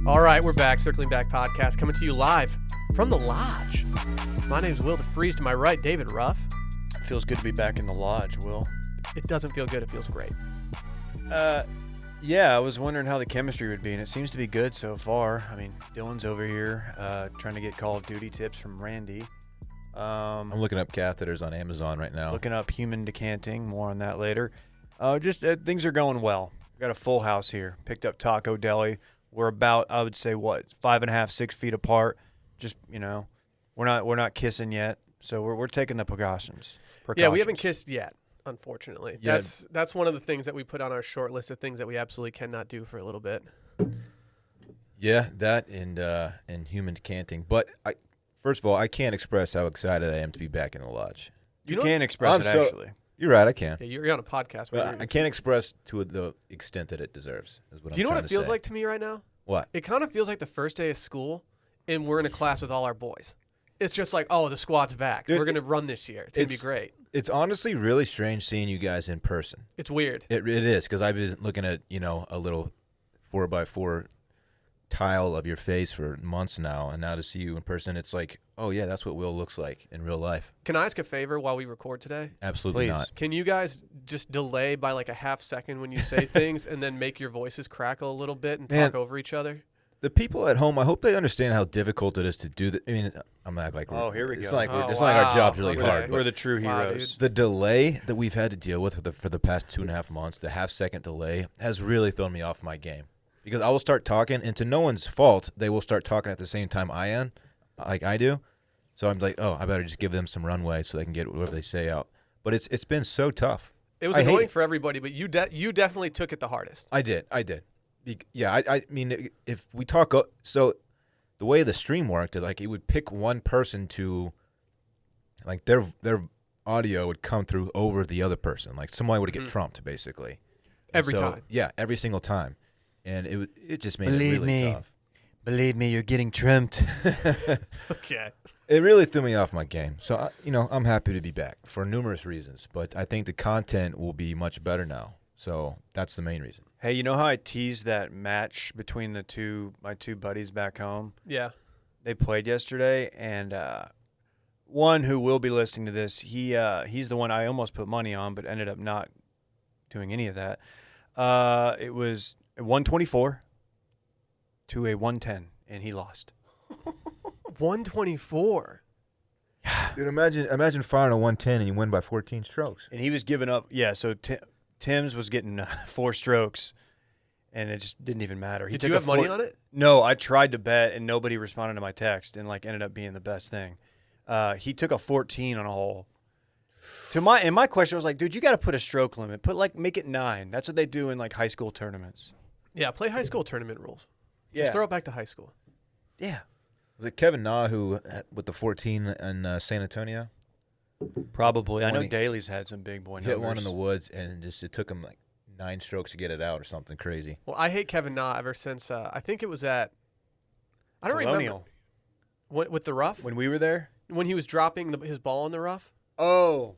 All right, we're back. Circling Back podcast coming to you live from the Lodge. My name's Will DeFreeze. To my right, David Ruff. Feels good to be back in the Lodge, Will. It doesn't feel good. It feels great. Yeah, I was wondering how the chemistry would be, and it seems to be good so far. I mean, Dylan's over here trying to get Call of Duty tips from Randy. I'm looking up catheters on Amazon right now. Looking up human decanting. More on that later. Things are going well. We got a full house here. Picked up Taco Deli. We're about, I would say, 5.5, 6 feet apart. Just, we're not kissing yet, so we're taking the precautions. Yeah, we haven't kissed yet, unfortunately. Yeah. That's one of the things that we put on our short list of things that we absolutely cannot do for a little bit. Yeah, that and human decanting. But first of all, I can't express how excited I am to be back in the Lodge. You can express it, actually. You're right, I can. Yeah, you're on a podcast. But I can't express to the extent that it deserves. Do you know what it feels like to me right now? What? It kind of feels like the first day of school, and we're in a class with all our boys. It's just like, oh, the squad's back. Dude, we're going to run this year. It's going to be great. It's honestly really strange seeing you guys in person. It's weird. It is, because I've been looking at, a little 4x4 tile of your face for months now, and now to see you in person, it's like, oh, yeah, that's what Will looks like in real life. Can I ask a favor while we record today? Absolutely Please. not. Can you guys just delay by like a half second when you say things and then make your voices crackle a little bit and talk over each other? The people at home, I hope they understand how difficult it is to do that. I mean, I'm not like, here we it's go. Like Oh, it's not like our job's really okay. hard. We're But the true Wow, heroes. dude. the delay that we've had to deal with for the past 2.5 months, the half-second delay, has really thrown me off my game. Because I will start talking, and to no one's fault, they will start talking at the same time like I do. So I'm like, oh, I better just give them some runway so they can get whatever they say out. But it's been so tough. It was annoying for everybody, but you definitely took it the hardest. I did. I mean, if we talk, so the way the stream worked, it would pick one person to, like their audio would come through over the other person. Like somebody would get trumped, basically. Every time. Yeah, every single time. And it just made it really tough. Believe me, you're getting trimmed. Okay. It really threw me off my game. So, I'm happy to be back for numerous reasons. But I think the content will be much better now. So that's the main reason. Hey, you know how I teased that match between my two buddies back home? Yeah. They played yesterday, and one who will be listening to this, he's the one I almost put money on, but ended up not doing any of that. It was 124 to a 110, and he lost. 124. Dude, imagine firing a 110 and you win by 14 strokes. And he was giving up. Yeah, so Tim's was getting 4 strokes, and it just didn't even matter. Did you have money on it? No, I tried to bet, and nobody responded to my text, and ended up being the best thing. He took a 14 on a hole. And my question was like, dude, you got to put a stroke limit. Make it 9. That's what they do in high school tournaments. Yeah, play high school tournament rules. Yeah. Just throw it back to high school. Yeah. Was it Kevin Na who, with the 14 in San Antonio? Probably. I know 20. Daly's had some big boy numbers. Hit one in the woods, and it took him 9 strokes to get it out or something crazy. Well, I hate Kevin Na ever since I think it was at I don't Colonial. remember with the rough When we were there? when he was dropping his ball in the rough. Oh.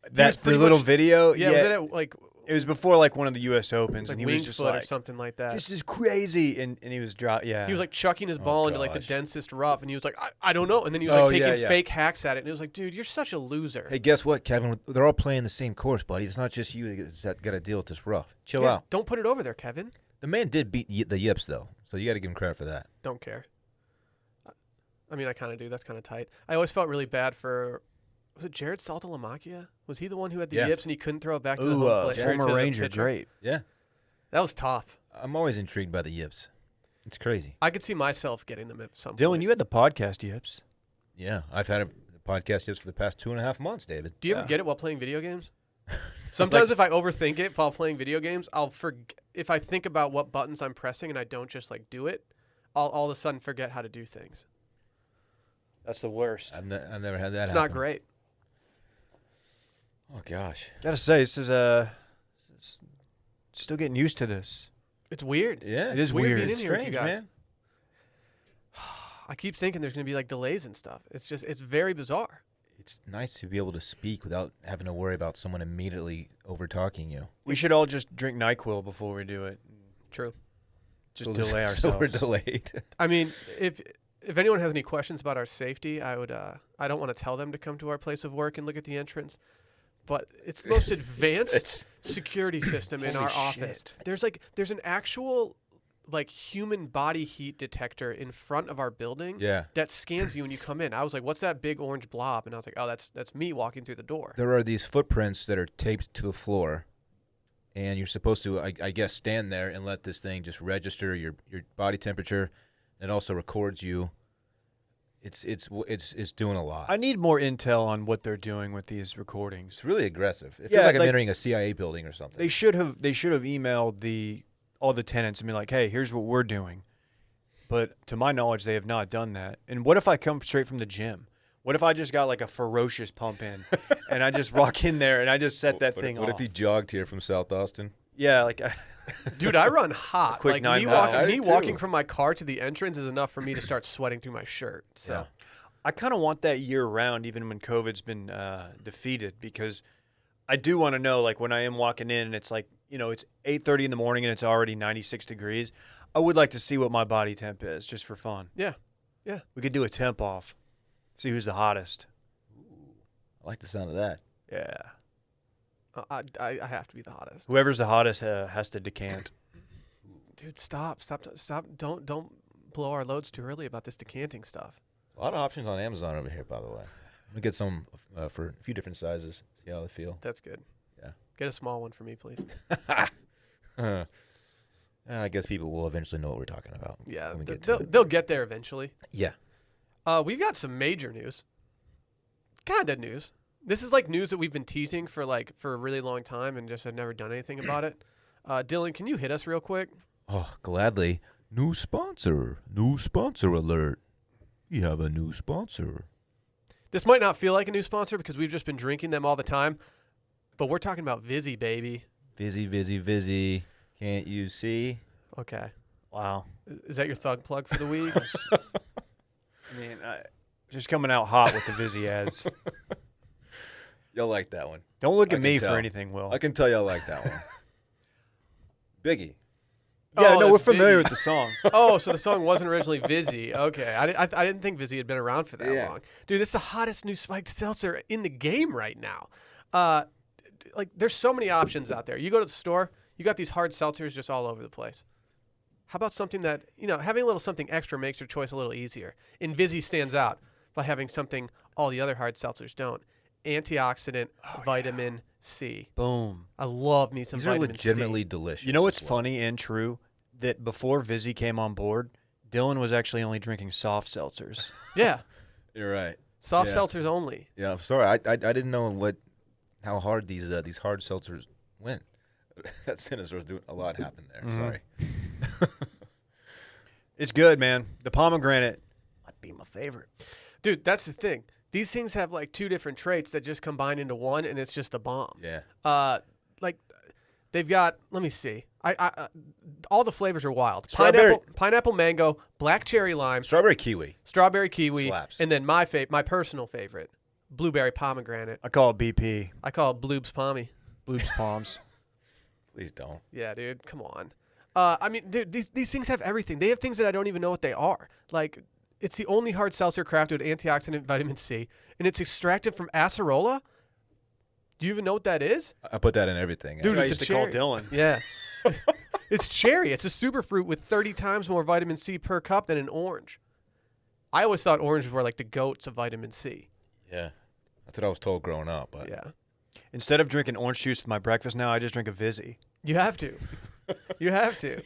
was That's the pretty little much- video? Yeah, was it at It was before one of the U.S. Opens, and he was Winged just Foot like, or something like that. this is crazy. And he was He was chucking his ball into the gosh. densest rough, and he was like, I don't know. And then he was taking yeah. fake hacks at it, and it was like, dude, you're such a loser. Hey, guess what, Kevin? They're all playing the same course, buddy. It's not just you that's got to deal with this rough. Chill Yeah, out. Don't put it over there, Kevin. The man did beat the Yips, though, so you got to give him credit for that. Don't care. I mean, I kind of do. That's kind of tight. I always felt really bad for. Was it Jared Saltalamacchia? Was he the one who had the yips and he couldn't throw it back to the home plate? former to the Ranger, pitcher? great. Yeah. That was tough. I'm always intrigued by the Yips. It's crazy. I could see myself getting them at some Dylan, point. you had the podcast yips. Yeah, I've had a podcast just for the past 2.5 months, David. Do you ever get it while playing video games? Sometimes if I overthink it while playing video games, I'll forget. If I think about what buttons I'm pressing and I don't just do it, I'll all of a sudden forget how to do things. That's the worst. I've never had that It's happen. not great. Oh, gosh. Gotta say, this is still getting used to this. It's weird. Yeah. It is Weird weird. being It's in here with you strange, guys. man. I keep thinking there's going to be delays and stuff. It's very bizarre. It's nice to be able to speak without having to worry about someone immediately over-talking you. We should all just drink NyQuil before we do it. True. just delay ourselves. So we're delayed. I mean, if anyone has any questions about our safety, I don't want to tell them to come to our place of work and look at the entrance, but it's the most advanced security system in our office. There's an actual like human body heat detector in front of our building that scans you when you come in. I was like, what's that big orange blob? And I was like, oh, that's me walking through the door. There are these footprints that are taped to the floor, and you're supposed to, I guess, stand there and let this thing just register your body temperature. It also records you. It's doing a lot. I need more intel on what they're doing with these recordings. It's really aggressive. It feels like I'm entering a CIA building or something. They should have emailed all the tenants and be like, hey, here's what we're doing. But to my knowledge, they have not done that. And what if I come straight from the gym? What if I just got like a ferocious pump in and I just walk in there and I just set that thing off? What if he jogged here from South Austin? Yeah, like dude, I run hot. Quick like me walking walking from my car to the entrance is enough for me to start sweating through my shirt. So Yeah. I kind of want that year round, even when COVID's been defeated, because I do want to know, like when I am walking in and it's like, it's 8:30 in the morning and it's already 96 degrees. I would like to see what my body temp is just for fun. Yeah. We could do a temp off. See who's the hottest. I like the sound of that. Yeah. I have to be the hottest. Whoever's the hottest has to decant. Dude, stop. Don't blow our loads too early about this decanting stuff. A lot of options on Amazon over here, by the way. Let me get some for a few different sizes. See how they feel. That's good. Yeah. Get a small one for me, please. I guess people will eventually know what we're talking about. Yeah, when we get to it. they'll get there eventually. Yeah. We've got some major news. Kind of news. This is like news that we've been teasing for a really long time and just have never done anything about it. Dylan, can you hit us real quick? Oh, gladly. New sponsor alert. We have a new sponsor. This might not feel like a new sponsor because we've just been drinking them all the time, but we're talking about Vizzy, baby. Vizzy. Can't you see? Okay. Wow. Is that your thug plug for the week? I mean, just coming out hot with the Vizzy ads. Y'all like that one. Don't look I at can me tell. for anything, Will. I can tell y'all like that one. Biggie. Yeah, Oh, no, we're that's familiar Vizzy. with the song. Oh, so the song wasn't originally Vizzy. Okay. I didn't think Vizzy had been around for that Yeah. long. Dude, this is the hottest new spiked seltzer in the game right now. There's so many options out there. You go to the store, you got these hard seltzers just all over the place. How about something that, having a little something extra makes your choice a little easier. And Vizzy stands out by having something all the other hard seltzers don't. Antioxidant, vitamin C. Boom. I love me some These are vitamin legitimately C. delicious. You know what's as well. funny and true? That before Vizzy came on board, Dylan was actually only drinking soft seltzers. Yeah. You're right. Soft Yeah. seltzers only. Yeah, I'm sorry. I didn't know how hard these hard seltzers went. That sentence was doing a lot happened there. Mhm. Sorry. It's good, man. The pomegranate might be my favorite. Dude, that's the thing. These things have like two different traits that just combine into one, and it's just a bomb. Yeah. They've got. Let me see. I all the flavors are wild. Strawberry- Pineapple, mango, black cherry lime, Strawberry kiwi. strawberry kiwi, Slaps. and then my personal favorite, blueberry pomegranate. I call it BP. I call it bloobs pommy. Bloobs Palms. Please don't. Yeah, dude, come on. Dude, these things have everything. They have things that I don't even know what they are. Like, it's the only hard seltzer crafted with antioxidant vitamin C, and it's extracted from acerola. Do you even know what that is? I put that in everything. Dude, I it's used a to call cherry. Dylan. Yeah. It's cherry. It's a superfruit with 30 times more vitamin C per cup than an orange. I always thought oranges were like the goats of vitamin C. Yeah. That's what I was told growing up. But Yeah. Instead of drinking orange juice with my breakfast now, I just drink a Vizzy. You have to. You have to.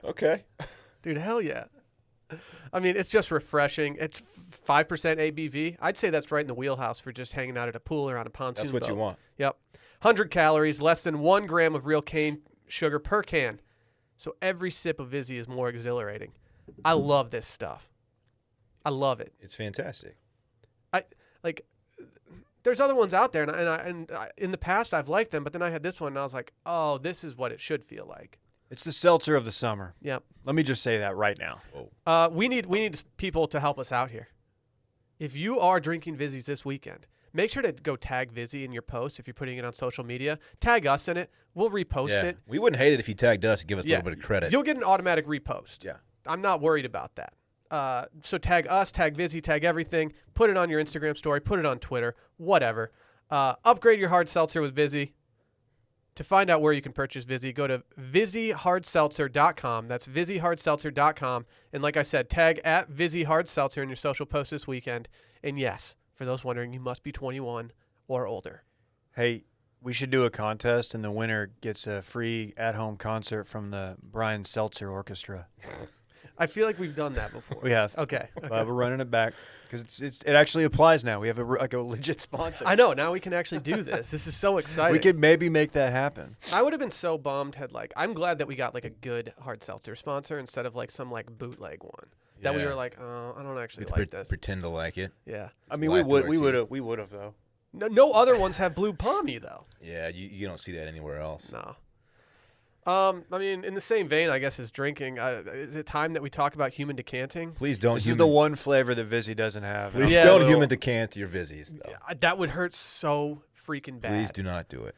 Okay. Dude, hell yeah. I mean, it's just refreshing. It's 5% ABV. I'd say that's right in the wheelhouse for just hanging out at a pool or on a pontoon That's what boat. you want. Yep. 100 calories, less than 1 gram of real cane sugar per can. So every sip of Vizzy is more exhilarating. I love this stuff. I love it. It's fantastic. There's other ones out there, and in the past I've liked them, but then I had this one, and I was like, oh, this is what it should feel like. It's the seltzer of the summer. Yep. Let me just say that right now. Whoa. We need people to help us out here. If you are drinking Vizzies this weekend, make sure to go tag Vizzy in your post if you're putting it on social media. Tag us in it. We'll repost it. We wouldn't hate it if you tagged us and give us a little bit of credit. You'll get an automatic repost. Yeah. I'm not worried about that. So tag us, tag Vizzy, tag everything. Put it on your Instagram story. Put it on Twitter. Whatever. Upgrade your hard seltzer with Vizzy. To find out where you can purchase Vizzy, go to VizzyHardSeltzer.com. That's VizzyHardSeltzer.com. And like I said, tag at VizzyHardSeltzer in your social post this weekend. And yes, for those wondering, you must be 21 or older. Hey, we should do a contest, and the winner gets a free at-home concert from the Brian Seltzer Orchestra. I feel like we've done that before. We have. Okay. We're running it back because it actually applies now. We have a legit sponsor. I know. Now we can actually do this. This is so exciting. We could maybe make that happen. I would have been so bummed I'm glad that we got like a good hard seltzer sponsor instead of like some like bootleg one. That we were like, oh, I don't actually like this. Pretend to like it. Yeah. I mean, we would have though. No other ones have blue pommy though. Yeah, you don't see that anywhere else. No. I mean, in the same vein, I guess, as drinking, is it time that we talk about human decanting? Please don't. This is the one flavor that Vizzy doesn't have. Please don't human decant your Vizzies. That would hurt so freaking bad. Please do not do it.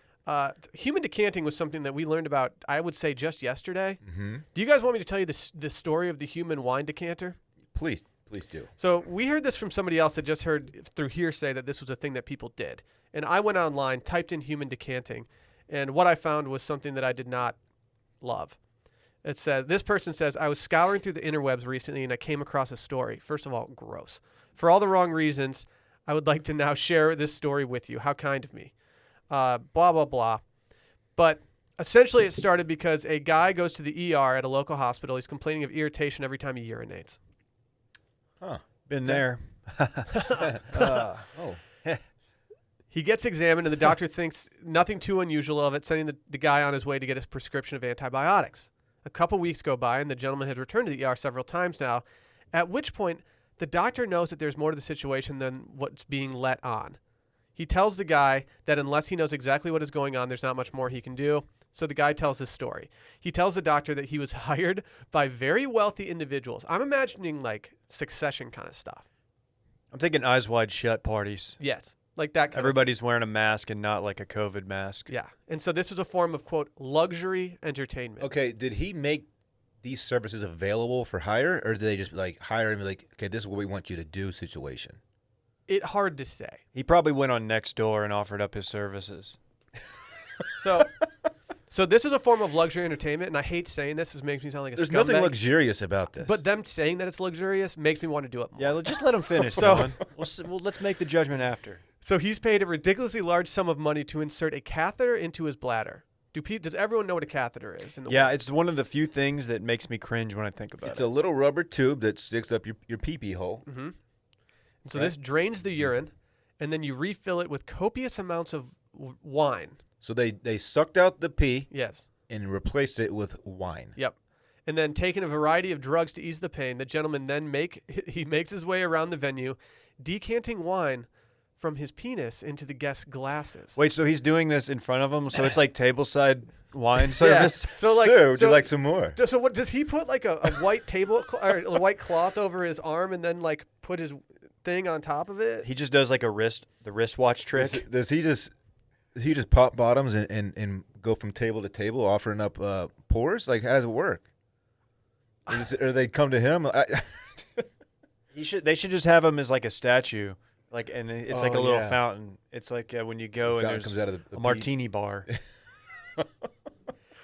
Human decanting was something that we learned about, I would say, just yesterday. Mm-hmm. Do you guys want me to tell you the story of the human wine decanter? Please do. So we heard this from somebody else that just heard through hearsay that this was a thing that people did. And I went online, typed in human decanting, and what I found was something that I did not love. It says, this person says, I was scouring through the interwebs recently and I came across a story. First of all, gross. For all the wrong reasons, I would like to now share this story with you. How kind of me. Blah, blah, blah. But essentially it started because a guy goes to the ER at a local hospital. He's complaining of irritation every time he urinates. Huh. Been there. He gets examined, and the doctor thinks nothing too unusual of it, sending the guy on his way to get a prescription of antibiotics. A couple weeks go by, and the gentleman has returned to the ER several times now, at which point the doctor knows that there's more to the situation than what's being let on. He tells the guy that unless he knows exactly what is going on, there's not much more he can do. So the guy tells his story. He tells the doctor that he was hired by very wealthy individuals. I'm imagining like Succession kind of stuff. I'm thinking Eyes Wide Shut parties. Yes. Like that kind Everybody's wearing a mask and not like a COVID mask. Yeah. And so this was a form of, quote, luxury entertainment. Okay, did he make these services available for hire, or did they just like hire him like, okay, this is what we want you to do situation? It's hard to say. He probably went on Nextdoor and offered up his services. So this is a form of luxury entertainment, and I hate saying this. This makes me sound like a There's scumbag. nothing luxurious about this. But them saying that it's luxurious makes me want to do it more. Yeah, just let him finish. So- Let's make the judgment after. So he's paid a ridiculously large sum of money to insert a catheter into his bladder. Does everyone know what a catheter is? Yeah, it's one of the few things that makes me cringe when I think about it's it. a little rubber tube that sticks up your pee-pee hole. Mm-hmm. So this drains the urine, and then you refill it with copious amounts of wine. So they sucked out the pee Yes. and replaced it with wine. Yep. And then taking a variety of drugs to ease the pain, the gentleman then makes his way around the venue, decanting wine from his penis into the guests' glasses. Wait, so he's doing this in front of them? So it's like tableside wine service? So like, Sir, would you like some more? So what does he put like a white or a white cloth over his arm and then like put his thing on top of it? He just does like the wristwatch trick. Does he just pop bottoms and go from table to table offering up pours? Like, how does it work? Or they come to him? They should just have him as like a statue. Like, and it's like a little yeah. fountain. It's like when you go and there's comes out of the a martini bar.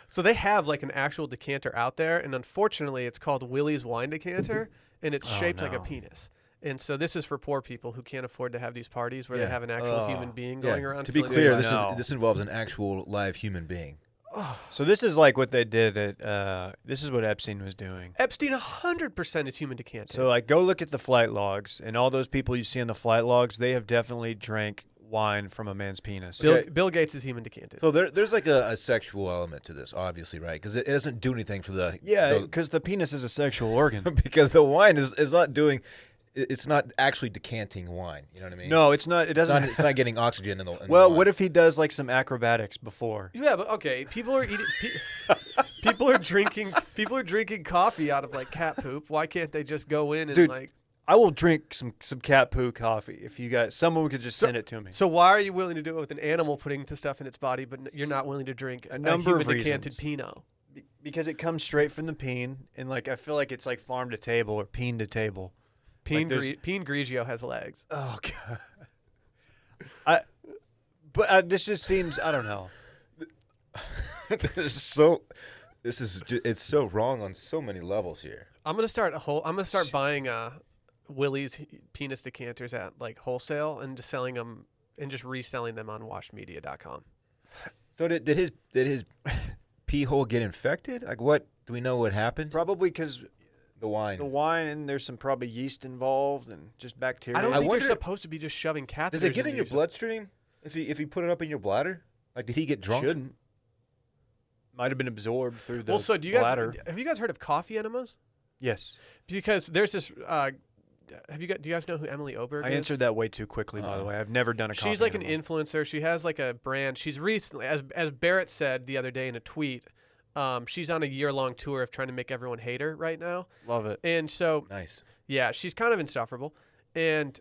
So they have like an actual decanter out there, and unfortunately, it's called Willie's Wine Decanter, and it's shaped like a penis. And so this is for poor people who can't afford to have these parties where they have an actual human being going around. To be filling clear, their this involves an actual live human being. So this is like what they did at. This is what Epstein was doing. Epstein 100% is human decanting. So like, go look at the flight logs, and all those people you see in the flight logs, they have definitely drank wine from a man's penis. Bill Gates is human decanted. So there's like a sexual element to this, obviously, right? Because it doesn't do anything for the because the penis is a sexual organ. because the wine is not doing. It's not actually decanting wine. You know what I mean? No, it's not. It doesn't. It's not getting oxygen in the. Well, the what if he does like some acrobatics before? Yeah, but okay. People are eating. People are drinking. People are drinking coffee out of like cat poop. Why can't they just go in and Dude, like? I will drink some cat poo coffee if you guys. Someone could just send it to me. So why are you willing to do it with an animal putting the stuff in its body, but you're not willing to drink A number of human decanted reasons. Pinot? Because it comes straight from the peen, and like I feel like it's like farm to table or peen to table. Peen Like Grigio has legs. Oh god. This just seems, I don't know. it's so wrong on so many levels here. I'm gonna start buying Willie's penis decanters at like wholesale and just selling them and just reselling them on washedmedia.com. So did his pee hole get infected? Like, what do we know what happened? Probably because The wine. and there's some probably yeast involved and just bacteria. I don't I think wonder- you're supposed to be just shoving catheters. Does it get in your these. bloodstream if he put it up in your bladder? Like, did he get drunk? Shouldn't. Might have been absorbed through the Well, so do you bladder. guys have you guys heard of coffee enemas? Yes. Because there's this. Do you guys know who Emily Oberg I is? answered that way too quickly, by the way. I've never done a coffee She's like an enema. influencer. She has like a brand. She's recently, as Barrett said the other day in a tweet, she's on a year-long tour of trying to make everyone hate her right now. Love it. And so, Nice. yeah, she's kind of insufferable. And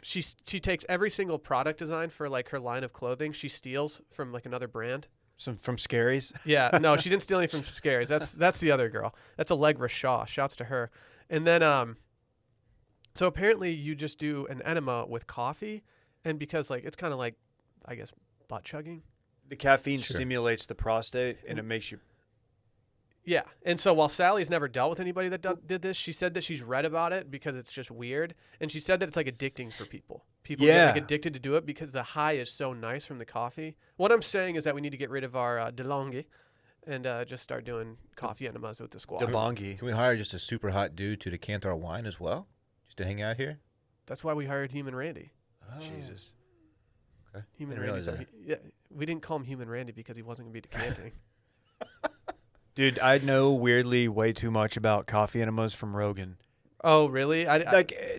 she takes every single product design for like her line of clothing. She steals from like another brand. Some from Scaries. Yeah, no, she didn't steal any from Scaries. That's the other girl. That's Allegra Shaw. Shouts to her. And then, so apparently you just do an enema with coffee, and because like it's kind of like, I guess, butt chugging. The caffeine Sure. stimulates the prostate, and it makes you. Yeah, and so while Sally's never dealt with anybody that did this, she said that she's read about it because it's just weird, and she said that it's like addicting for people. People get like Yeah. addicted to do it because the high is so nice from the coffee. What I'm saying is that we need to get rid of our DeLonghi and just start doing coffee enemas with the squad. The bongi. Can we hire just a super hot dude to decant our wine as well? Just to hang out here? That's why we hired Human Randy. Jesus. Okay. Human Didn't Randy. realize Yeah, we didn't call him Human Randy because he wasn't going to be decanting. Dude, I know weirdly way too much about coffee enemas from Rogan. Oh, really?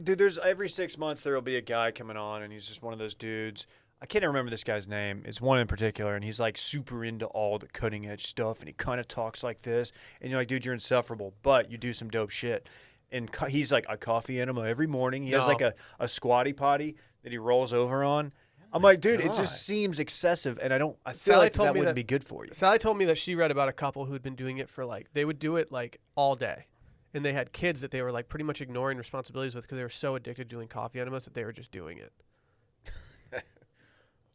Dude, there's every 6 months there'll be a guy coming on, and he's just one of those dudes. I can't even remember this guy's name. It's one in particular, and he's like super into all the cutting edge stuff, and he kind of talks like this, and you're like, dude, you're insufferable, but you do some dope shit. And he's like a coffee enema every morning. He has No. like a squatty potty that he rolls over on. I'm like, dude, it God. just seems excessive, and I feel Sally like told that me wouldn't that- be good for you. Sally told me that she read about a couple who'd been doing it for like, they would do it like all day. And they had kids that they were like pretty much ignoring responsibilities with because they were so addicted to doing coffee enemas that they were just doing it.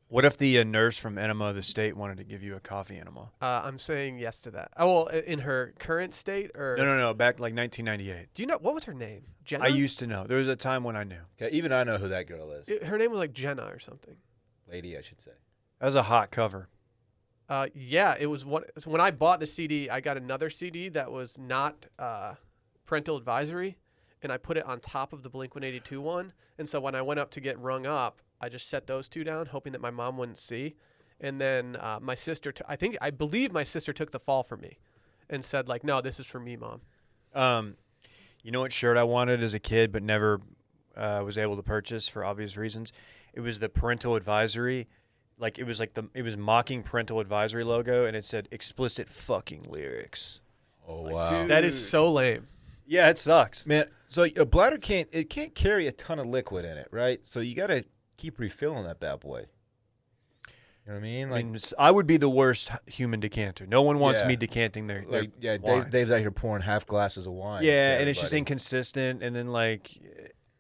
What if the nurse from Enema of the State wanted to give you a coffee enema? I'm saying yes to that. Oh, well, in her current state or No. Back like 1998. do you know what was her name? Jenna. I used to know. There was a time when I knew. Okay, even I know who that girl is. Her name was like Jenna or something. Lady, I should say. That was a hot cover. Yeah, it was one. So when I bought the CD, I got another CD that was not parental advisory, and I put it on top of the Blink-182 one. And so when I went up to get rung up, I just set those two down, hoping that my mom wouldn't see. And then my sister, I believe my sister took the fall for me, and said like, "No, this is for me, Mom." You know what shirt I wanted as a kid, but never was able to purchase for obvious reasons? It was the parental advisory. Like it was mocking parental advisory logo, and it said explicit fucking lyrics. Oh, Like, wow. dude. That is so lame. Yeah, it sucks. Man, so a bladder can't carry a ton of liquid in it, right? So you got to keep refilling that bad boy. You know what I mean? I Like, mean, I would be the worst human decanter. No one wants Yeah. me decanting their wine. Dave's out here pouring half glasses of wine. Yeah, to and it's just everybody. inconsistent. And then like,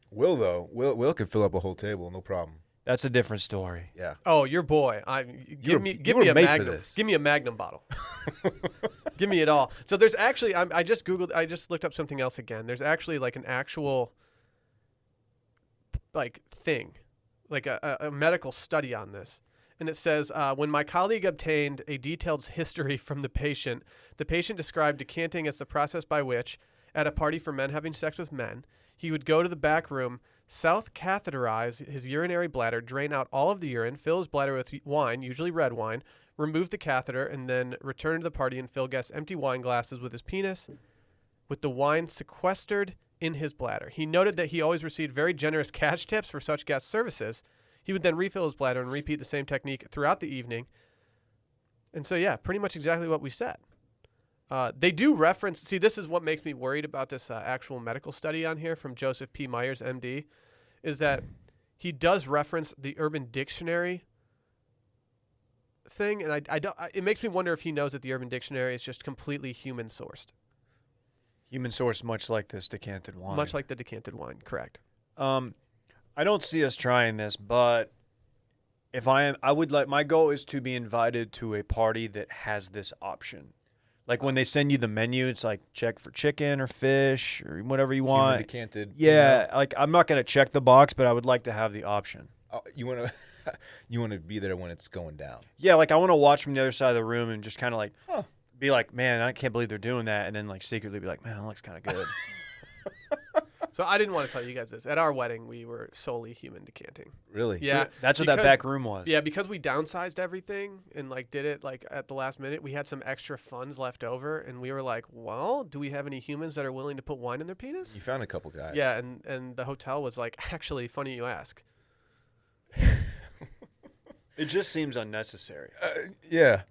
Will can fill up a whole table, no problem. that's a different story. Yeah. Oh, your boy. You Give were me a made for Magnum. this. Give me a Magnum bottle. Give me it all. So there's actually, I just Googled, I just looked up something else again. There's actually like an actual like thing, like a medical study on this. And it says, when my colleague obtained a detailed history from the patient described decanting as the process by which, at a party for men having sex with men, he would go to the back room, self-catheterize his urinary bladder, drain out all of the urine, fill his bladder with wine, usually red wine, remove the catheter, and then return to the party and fill guests' empty wine glasses with his penis, with the wine sequestered in his bladder. He noted that he always received very generous cash tips for such guest services. He would then refill his bladder and repeat the same technique throughout the evening. And so, yeah, pretty much exactly what we said. They do reference. See, this is what makes me worried about this actual medical study on here from Joseph P. Myers, MD, is that he does reference the Urban Dictionary thing, and I don't. It makes me wonder if he knows that the Urban Dictionary is just completely human sourced. Human source, much like this decanted wine. Much like the decanted wine, correct. I don't see us trying this, but if I would like, my goal is to be invited to a party that has this option. Like when they send you the menu, it's like check for chicken or fish or whatever you want. Human decanted. Yeah, like I'm not gonna check the box, but I would like to have the option. You want to you want to be there when it's going down. Yeah, like I want to watch from the other side of the room and just kind of like be like, man, I can't believe they're doing that, and then like secretly be like, man, that looks kind of good. So I didn't want to tell you guys this. At our wedding, we were solely human decanting. Really? Yeah, That's what that back room was. Yeah, because we downsized everything and like did it like at the last minute. We had some extra funds left over, and we were like, "Well, do we have any humans that are willing to put wine in their penis?" You found a couple guys. Yeah, and the hotel was like, "Actually, funny you ask." It just seems unnecessary. Yeah.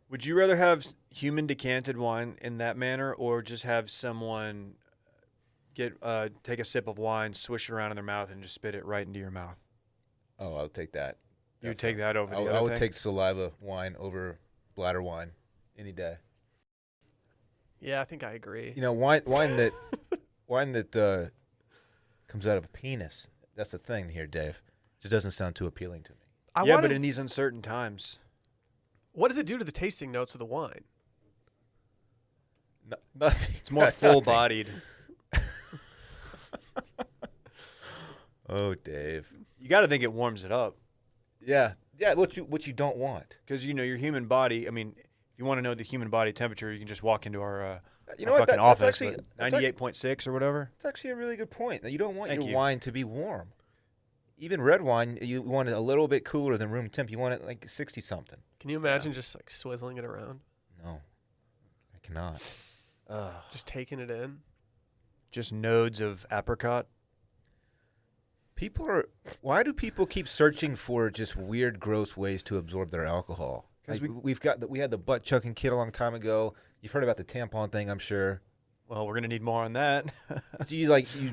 Would you rather have human decanted wine in that manner, or just have someone take a sip of wine, swish it around in their mouth, and just spit it right into your mouth? Oh, I'll take that. You would take that over the other I would thing? take saliva wine over bladder wine any day. Yeah, I think I agree. You know, wine that comes out of a penis. That's the thing here, Dave. It just doesn't sound too appealing to me. But in these uncertain times, what does it do to the tasting notes of the wine? Nothing. it's more full-bodied. Oh, Dave. You got to think it warms it up. Yeah. What you don't want. Because your human body. I mean, if you want to know the human body temperature, you can just walk into our what? fucking office. That's actually 98.6 or whatever. It's actually a really good point. You don't want your you. wine to be warm. Even red wine, you want it a little bit cooler than room temp. You want it like 60 something. Can you imagine just like swizzling it around, No, I cannot. just taking it in? Just nodes of apricot. Why do people keep searching for just weird, gross ways to absorb their alcohol? Like we had the butt chucking kit a long time ago. You've heard about the tampon thing, I'm sure. Well, we're gonna need more on that. So you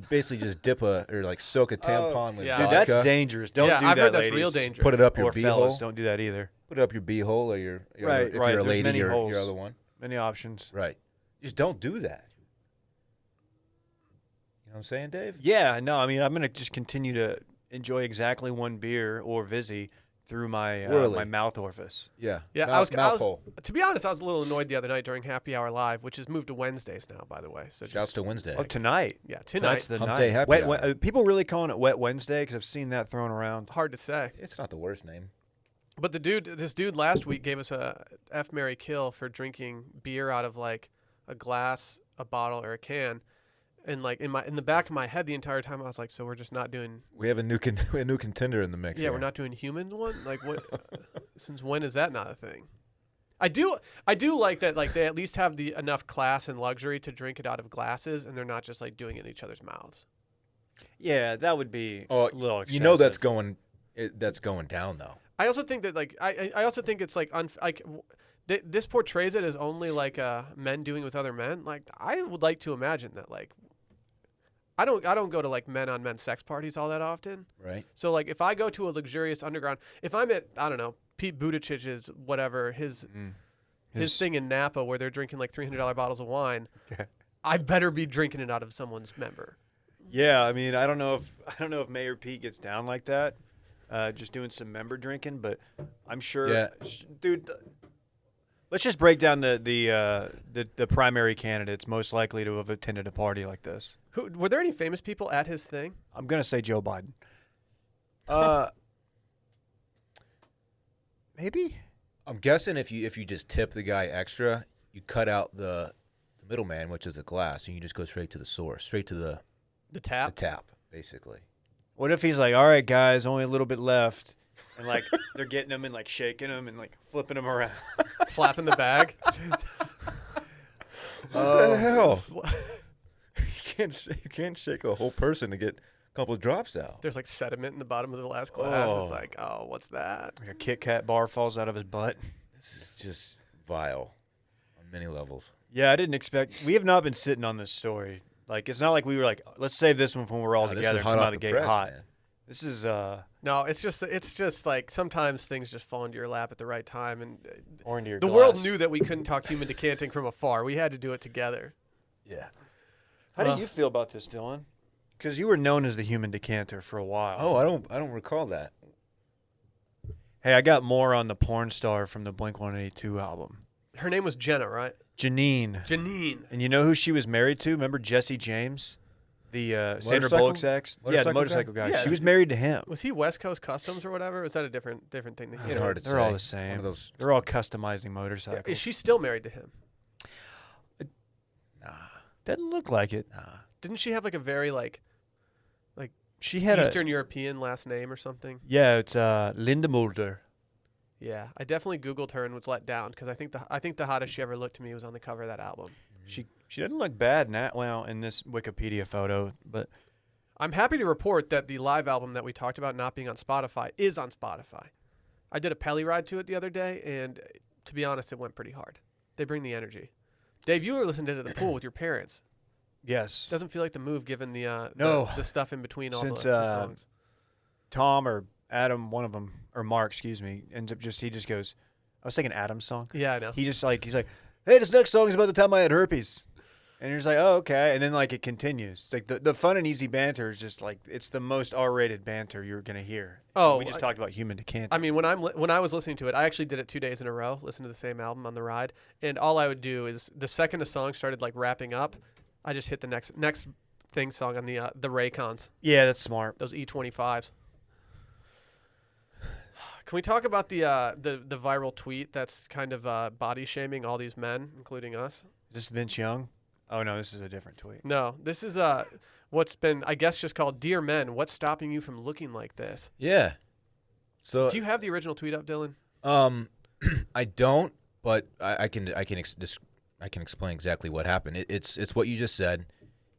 basically just dip soak a tampon with yeah. Dude, vodka. that's dangerous. Don't do I've that, heard that's ladies. real dangerous. Put it up your Or fellas, beehole. don't do that either. Put it up your beehole or your Right, if right. you're a There's lady, many your holes. other one. Many options. Right. Just don't do that. You know what I'm saying, Dave? Yeah, no, I mean, I'm gonna just continue to enjoy exactly one beer or Vizzy through my my mouth orifice. Yeah. Yeah, Mouth hole. to be honest, I was a little annoyed the other night during Happy Hour Live, which has moved to Wednesdays now, by the way. So Shouts to Wednesday. Oh, tonight. yeah, Tonight's tonight. the Hump night. Day happy hour. People really calling it Wet Wednesday because I've seen that thrown around. Hard to say. It's not the worst name. But this dude last week gave us a F, Marry, Kill for drinking beer out of like a glass, a bottle, or a can. And like in the back of my head the entire time I was like, so we're just not doing. We have a new contender in the mix. Yeah, here. we're not doing human one. Like what? Since when is that not a thing? I do like that. Like they at least have the enough class and luxury to drink it out of glasses, and they're not just like doing it in each other's mouths. Yeah, that would be a little excessive. You know that's going down though. I also think that like I also think it's like this portrays it as only like men doing with other men. Like I would like to imagine that like I don't go to like men on men sex parties all that often. Right. So like if I go to a luxurious underground, if I'm at I don't know Pete Buttigieg's whatever his thing in Napa where they're drinking like $300 bottles of wine, I better be drinking it out of someone's member. Yeah, I mean, I don't know if Mayor Pete gets down like that, just doing some member drinking, but I'm sure. Yeah. Dude, let's just break down the primary candidates most likely to have attended a party like this. Were there any famous people at his thing? I'm gonna say Joe Biden. Maybe. I'm guessing if you just tip the guy extra, you cut out the middleman, which is the glass, and you just go straight to the source, straight to the tap. The tap, basically. What if he's like, all right, guys, only a little bit left, and like they're getting him and like shaking him and like flipping him around, Slapping the bag. What the hell? You can't shake a whole person to get a couple of drops out. There's like sediment in the bottom of the last glass. Oh. It's like, oh, what's that? like a Kit Kat bar falls out of his butt. This is just vile on many levels. Yeah, I didn't expect. We have not been sitting on this story. Like, it's not like we were like, let's save this one when we're all No, this together is and hot come off out of the the gate press, hot. man. This is No, it's just like sometimes things just fall into your lap at the right time, and or into your the glass. world knew that we couldn't talk human decanting from afar. We had to do it together. Yeah. How Well- do you feel about this, Dylan? Because you were known as the human decanter for a while. Oh, I don't recall that. Hey, I got more on the porn star from the Blink-182 album. Her name was Jenna, right? Janine. Janine. And you know who she was married to? Remember Jesse James? The Sandra Motorcycle- Bullock's ex? Yeah, the motorcycle motorcycle guy. Yeah. She was married to him. Was he West Coast Customs or whatever? Or was that a different thing? That he It's did? hard to They're all say. the same. One of those. They're all customizing Yeah, motorcycles. is she still married to him? Nah, Doesn't look like it. nah. Didn't she have like a very like She had Eastern European last name or something? Yeah, it's Linda Mulder. Yeah, I definitely Googled her and was let down because I think the hottest she ever looked to me was on the cover of that album. She doesn't look bad in this Wikipedia photo, but I'm happy to report that the live album that we talked about not being on Spotify is on Spotify. I did a Pelly ride to it the other day, and to be honest, it went pretty hard. They bring the energy. Dave, you were listening to it at the pool with your parents. yes. Doesn't feel like the move given the No. the stuff in between all Since, the songs. Tom or Adam, one of them, or Mark, excuse me, ends up he just goes, I was thinking Adam's song. Yeah, I know. He's like, hey, this next song is about the time I had herpes. And you're just like, oh, okay. And then, like, it continues. It's like the fun and easy banter is just like, it's the most R-rated banter you're going to hear. Oh, we just talked about human decanting. I mean, when I was listening to it, I actually did it 2 days in a row, listen to the same album on the ride, and all I would do is the second a song started like wrapping up, I just hit the next thing song on the Raycons, Yeah, that's smart. those E25s. Can we talk about the viral tweet that's kind of body shaming all these men, including us? Is this Vince Young? Oh, no, this is a different tweet. No, this is what's been, I guess, just called "Dear Men, what's stopping you from looking like this?" Yeah. So Do you have the original tweet up, Dylan? I don't, but I can explain exactly what happened. It's what you just said.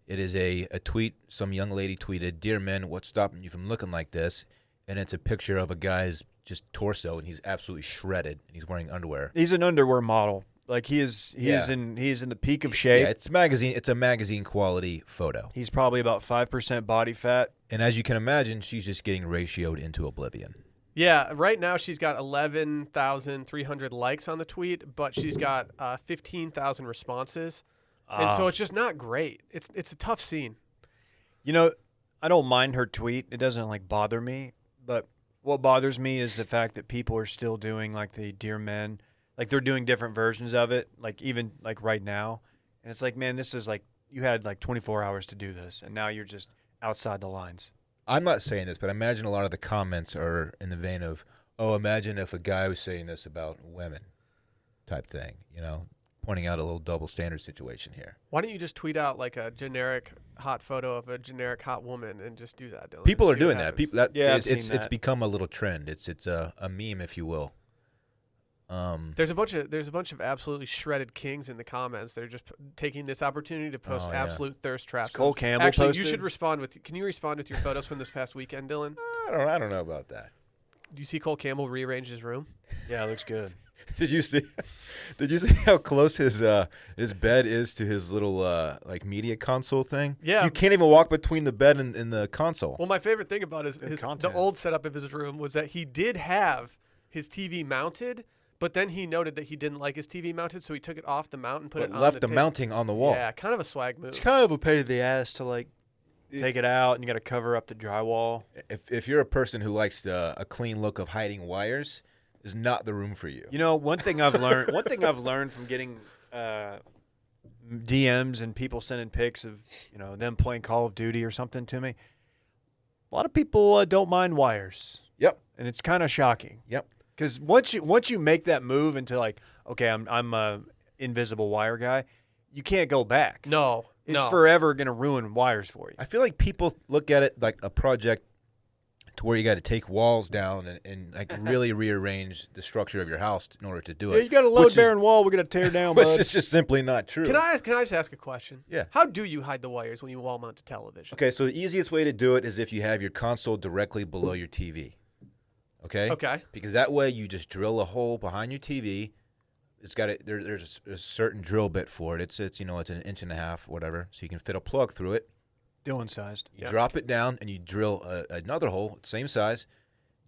It is a tweet some young lady tweeted, "Dear men, what's stopping you from looking like this?" And it's a picture of a guy's just torso, and he's absolutely shredded, and he's wearing underwear. He's an underwear model. Like, he is in the peak of shape. Yeah, it's a magazine quality photo. He's probably about 5% body fat. And as you can imagine, she's just getting ratioed into oblivion. Yeah, right now she's got 11,300 likes on the tweet, but she's got 15,000 responses, and so it's just not great. It's a tough scene. You know, I don't mind her tweet. It doesn't, like, bother me. But what bothers me is the fact that people are still doing, like, the Dear Men. Like, they're doing different versions of it, like, even, like, right now. And it's like, man, this is, like, you had, like, 24 hours to do this, and now you're just outside the lines. I'm not saying this, but I imagine a lot of the comments are in the vein of, oh, imagine if a guy was saying this about women type thing, you know, pointing out a little double standard situation here. Why don't you just tweet out, like, a generic hot photo of a generic hot woman and just do that, Dylan? People are See what doing that. happens. People, Yeah, I've it's seen it's that. become a little trend. It's a meme, if you will. There's a bunch of absolutely shredded kings in the comments. They're just taking this opportunity to post Oh, yeah. absolute thirst traps. Cole Campbell Actually, posted? you should respond with. Can you respond with your photos from this past weekend, Dylan? I don't know about that. Do you see Cole Campbell rearrange his room? Yeah, it looks good. Did you see how close his bed is to his little like media console thing? Yeah. You can't even walk between the bed and the console. Well, my favorite thing about the content. old setup of his room was that he did have his TV mounted, but then he noted that he didn't like his TV mounted, so he took it off the mount and put But it on left the the table. mounting on the wall. Yeah, kind of a swag move. It's kind of a pain in the ass to, like, take it out, and you got to cover up the drywall. If you're a person who likes a clean look of hiding wires, is not the room for you. You know, one thing I've learned from getting DMs and people sending pics of, you know, them playing Call of Duty or something to me. A lot of people don't mind wires. Yep. And it's kind of shocking. Yep. Because once you make that move into, like, okay, I'm a invisible wire guy, you can't go back. No, It's no. forever going to ruin wires for you. I feel like people look at it like a project to where you got to take walls down and like really rearrange the structure of your house in order to do it. Yeah, you got a Which is- load-bearing wall we're going to tear down, Which bud. is just simply not true. Can I just ask a question? Yeah. How do you hide the wires when you wall mount a television? Okay, so the easiest way to do it is if you have your console directly below your TV. Okay? Okay. Because that way you just drill a hole behind your TV, it's got it. There's a certain drill bit for it. It's it's an inch and a half, whatever. So you can fit a plug through it. Dylan sized. You drop it down and you drill another hole, same size,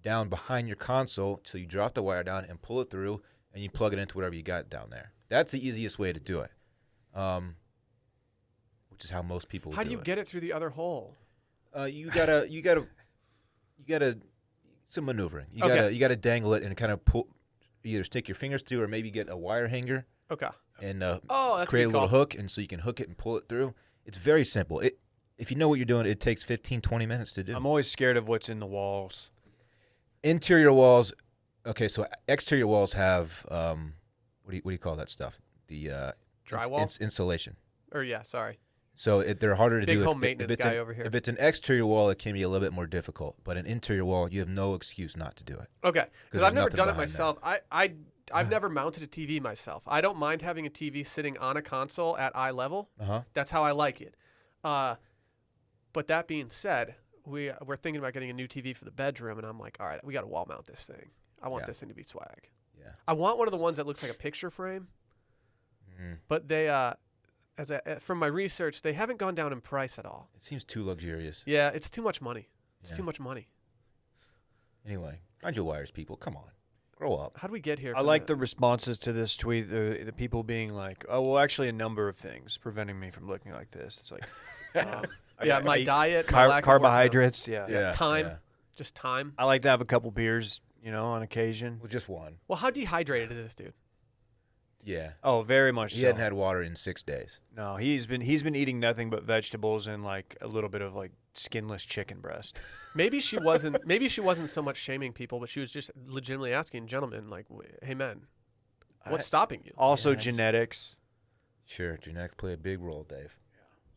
down behind your console. So you drop the wire down and pull it through, and you plug it into whatever you got down there. That's the easiest way to do it. Which is how most people. How do you get it through the other hole? You gotta some maneuvering. You Okay. gotta dangle it and kind of pull. Either stick your fingers through or maybe get a wire hanger Okay. and That's create a good little call. hook, and so you can hook it and pull it through. It's very simple. If you know what you're doing, it takes 15, 20 minutes to do. I'm always scared of what's in the walls. Interior walls. Okay, so exterior walls have what do you call that stuff? The Drywall? insulation. Or yeah, sorry. So they're harder to Big do. home maintenance guy over here. If it's an exterior wall, it can be a little bit more difficult. But an interior wall, you have no excuse not to do it. Okay, because there's I've never nothing done it behind myself. I've never mounted a TV myself. I don't mind having a TV sitting on a console at eye level. That's how I like it. But that being said, we're thinking about getting a new TV for the bedroom, and I'm like, all right, we got to wall mount this thing. I want this thing to be swag. Yeah. I want one of the ones that looks like a picture frame. But they, from my research, they haven't gone down in price at all. It seems too luxurious. Yeah, it's too much money. It's Yeah. too much money. Anyway, find your wires, people. Come on, grow up. How do we get here? I from like that? the responses to this tweet. The people being like, "Oh, well, actually, a number of things preventing me from looking like this." It's like, yeah, my I eat diet, my lack of carbohydrates. Yeah. time, Yeah. just time. I like to have a couple beers, on occasion. Well, just one. Well, how dehydrated is this dude? Yeah. Oh, very much. He so. hadn't had water in 6 days. No, he's been eating nothing but vegetables and like a little bit of like skinless chicken breast. Maybe she wasn't. Maybe she wasn't so much shaming people, but she was just legitimately asking gentlemen, like, "Hey, men, what's stopping you?" Also, Yes. genetics. Sure, genetics play a big role, Dave.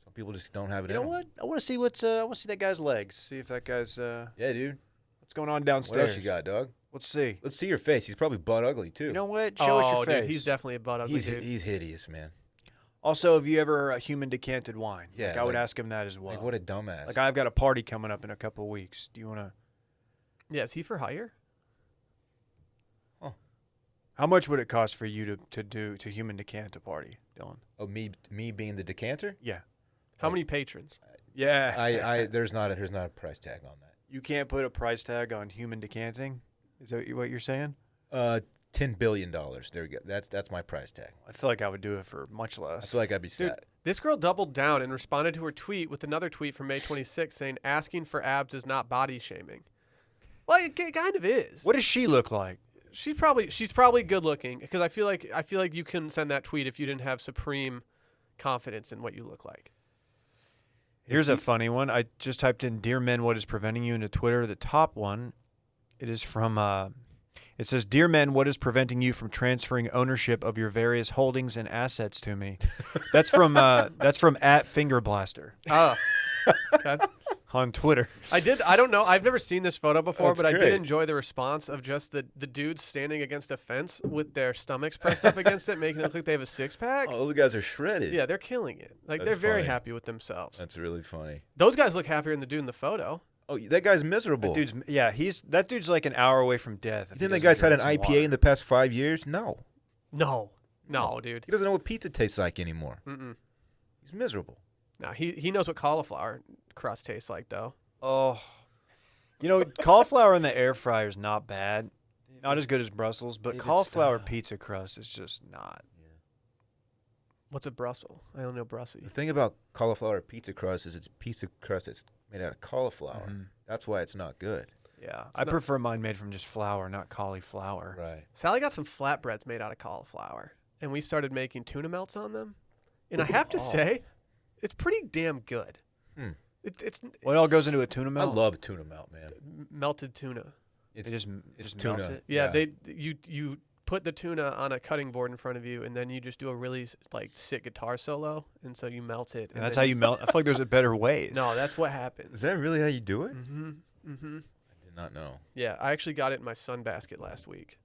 Some people just don't have it You in know them. what? I want to see I want to see that guy's legs. See if that guy's Yeah, dude. what's going on What downstairs. else you got, dog? Let's see. Let's see your face. He's probably butt ugly, too. You know what? Show us your face. Dude, he's definitely a butt ugly dude. He's hideous, man. Also, have you ever human decanted wine? Yeah, Like, I would like- ask him that as well. Like, what a dumbass. Like, I've got a party coming up in a couple of weeks. Do you want to? Yeah, is he for hire? How much would it cost for you to human decant a party, Dylan? Oh, me being the decanter? Yeah. How many patrons? Yeah. There's not a price tag on that. You can't put a price tag on human decanting? Is that what you're saying? $10 billion. There we go. That's my price tag. I feel like I would do it for much I less. feel like I'd be Dude, set. this girl doubled down and responded to her tweet with another tweet from May 26th saying, "Asking for abs is not body shaming." Well, it kind of is. What does she look like? She's probably good looking, because I feel like you couldn't send that tweet if you didn't have supreme confidence in what you look like. Here's a funny one. I just typed in "Dear Men, what is preventing you?" into Twitter. The top one, it is from. It says, "Dear Men, what is preventing you from transferring ownership of your various holdings and assets to me?" That's from @Fingerblaster Oh, okay. on Twitter. I don't know. I've never seen this photo before, That's but I did great. enjoy the response of just the dudes standing against a fence with their stomachs pressed up against it, making it look like they have a six-pack. Oh, those guys are shredded. Yeah, they're killing it. Like, That's they're very funny. happy with themselves. That's really funny. Those guys look happier than the dude in the photo. Oh, that guy's miserable. That dude's like an hour away from death. You think that guy's had an IPA in the past 5 years? No. No, dude. He doesn't know what pizza tastes like anymore. Mm-mm. He's miserable. No, he knows what cauliflower crust tastes like, though. Oh, cauliflower in the air fryer is not bad. Not as good as Brussels, but David cauliflower Style. pizza crust is just not. What's a Brussels? I don't know Brussels. The thing about cauliflower pizza crust is it's pizza crust that's made out of cauliflower. Mhm. That's why it's not good. Yeah, I not- prefer mine made from just flour, not cauliflower. Right. Sally got some flatbreads made out of cauliflower, and we started making tuna melts on them. And I have to say, it's pretty damn good. Hmm. It's What all goes into a tuna melt? I love tuna melt, man. melted tuna. It's They just it's melt tuna. it? Yeah, Yeah. you put the tuna on a cutting board in front of you, and then you just do a really sick guitar solo, and so you melt it. And that's how you melt. I feel like there's a better ways. No, that's what happens. Is that really how you do it? Mm-hmm. Mm-hmm. I did not know. Yeah, I actually got it in my sunbasket last week.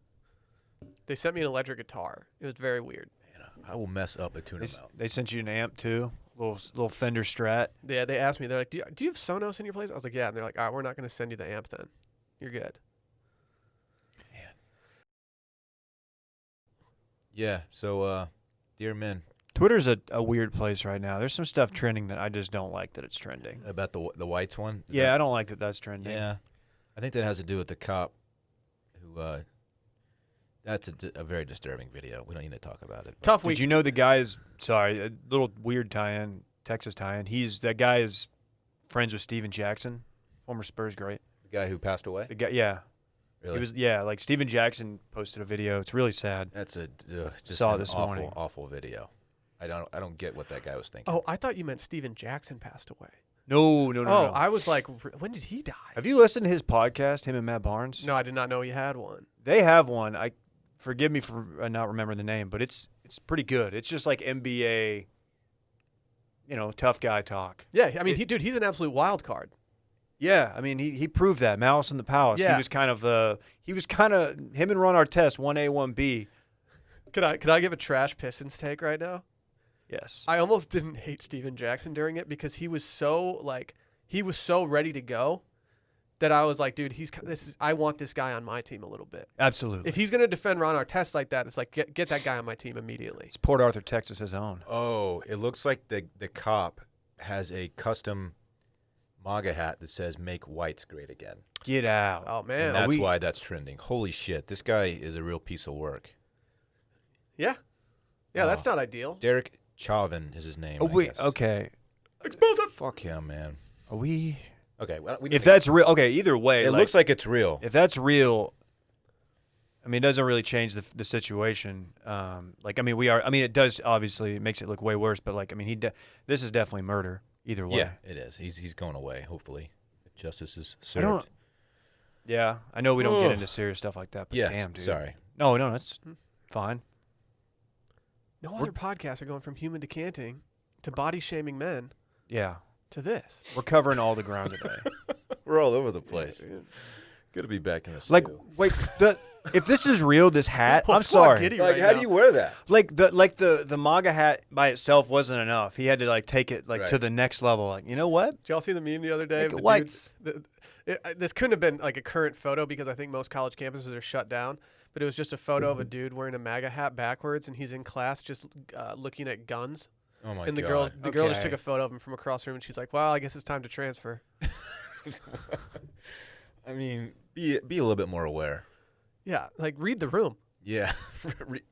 They sent me an electric guitar. It was very weird. Man, I will mess up a tuna melt. They sent you an amp too, little Fender Strat. Yeah, they asked me. They're like, do you have Sonos in your place? I was like, yeah. And they're like, all right, we're not going to send you the amp then. You're good. Yeah. So, dear men, Twitter's a weird place right now. There's some stuff trending that I just don't like that it's trending. about the whites one. Is Yeah, that- I don't like that that's trending. Yeah, I think that has to do with the cop who. That's a very disturbing video. We don't need to talk about it. Tough Did week. you know the guy is, sorry, a little weird tie-in, Texas tie-in. That guy is friends with Steven Jackson, former Spurs great. The guy who passed away. The guy, yeah. Really? He was, yeah, like Steven Jackson posted a video. It's really sad. That's just Saw an this awful, morning. awful video. I don't get what that guy was thinking. Oh, I thought you meant Steven Jackson passed away. No. Oh, I was like, when did he die? Have you listened to his podcast, him and Matt Barnes? No, I did not know he had one. They have one. Forgive me for not remembering the name, but it's pretty good. It's just like NBA, tough guy talk. Yeah, I mean, he's an absolute wild card. Yeah, I mean he proved that Malice in the Palace. Yeah. He was kind of him and Ron Artest 1A 1B. Could I give a trash Pistons take right now? Yes. I almost didn't hate Steven Jackson during it because he was so ready to go that I was like, dude, I want this guy on my team a little bit. Absolutely. If he's gonna defend Ron Artest like that, it's like get that guy on my team immediately. It's Port Arthur, Texas, his own. Oh, it looks like the cop has a custom MAGA hat that says "Make whites great again." Get out. Oh man, And that's why that's trending. Holy shit, this guy is a real piece of work. yeah, that's not ideal. Derek Chauvin is his name. Oh I wait, guess. okay. Expose it. Fuck him, man. Are we? Okay, well, If that's real, okay. Either way, it looks like it's real. if that's real, I mean, it doesn't really change the situation. It does obviously. It makes it look way worse. But this is definitely murder. Either way. Yeah, it is. He's going away. Hopefully, justice is served. Yeah, I know we don't get Ugh. into serious stuff like that. But Yeah, damn, dude. sorry. No, that's fine. No other podcasts are going from human decanting to body shaming men Yeah, to this. we're covering all the ground today. We're all over the place. Dude. Good to be back in the Like, studio. wait, if this is real, this hat, I'm Squad sorry. giddy Like, right how now. do you wear that? The MAGA hat by itself wasn't enough. He had to take it to Right. the next level. Like, you know what? Did y'all see the meme the other day? Make of it the whites. dude- this couldn't have been like a current photo because I think most college campuses are shut down. But it was just a photo of a dude wearing a MAGA hat backwards, and he's in class just looking at guns. Oh my And the god. girl just Okay. took a photo of him from across the room, and she's like, "Well, I guess it's time to transfer." I mean, be a little bit more aware. Yeah, like read the room. Yeah,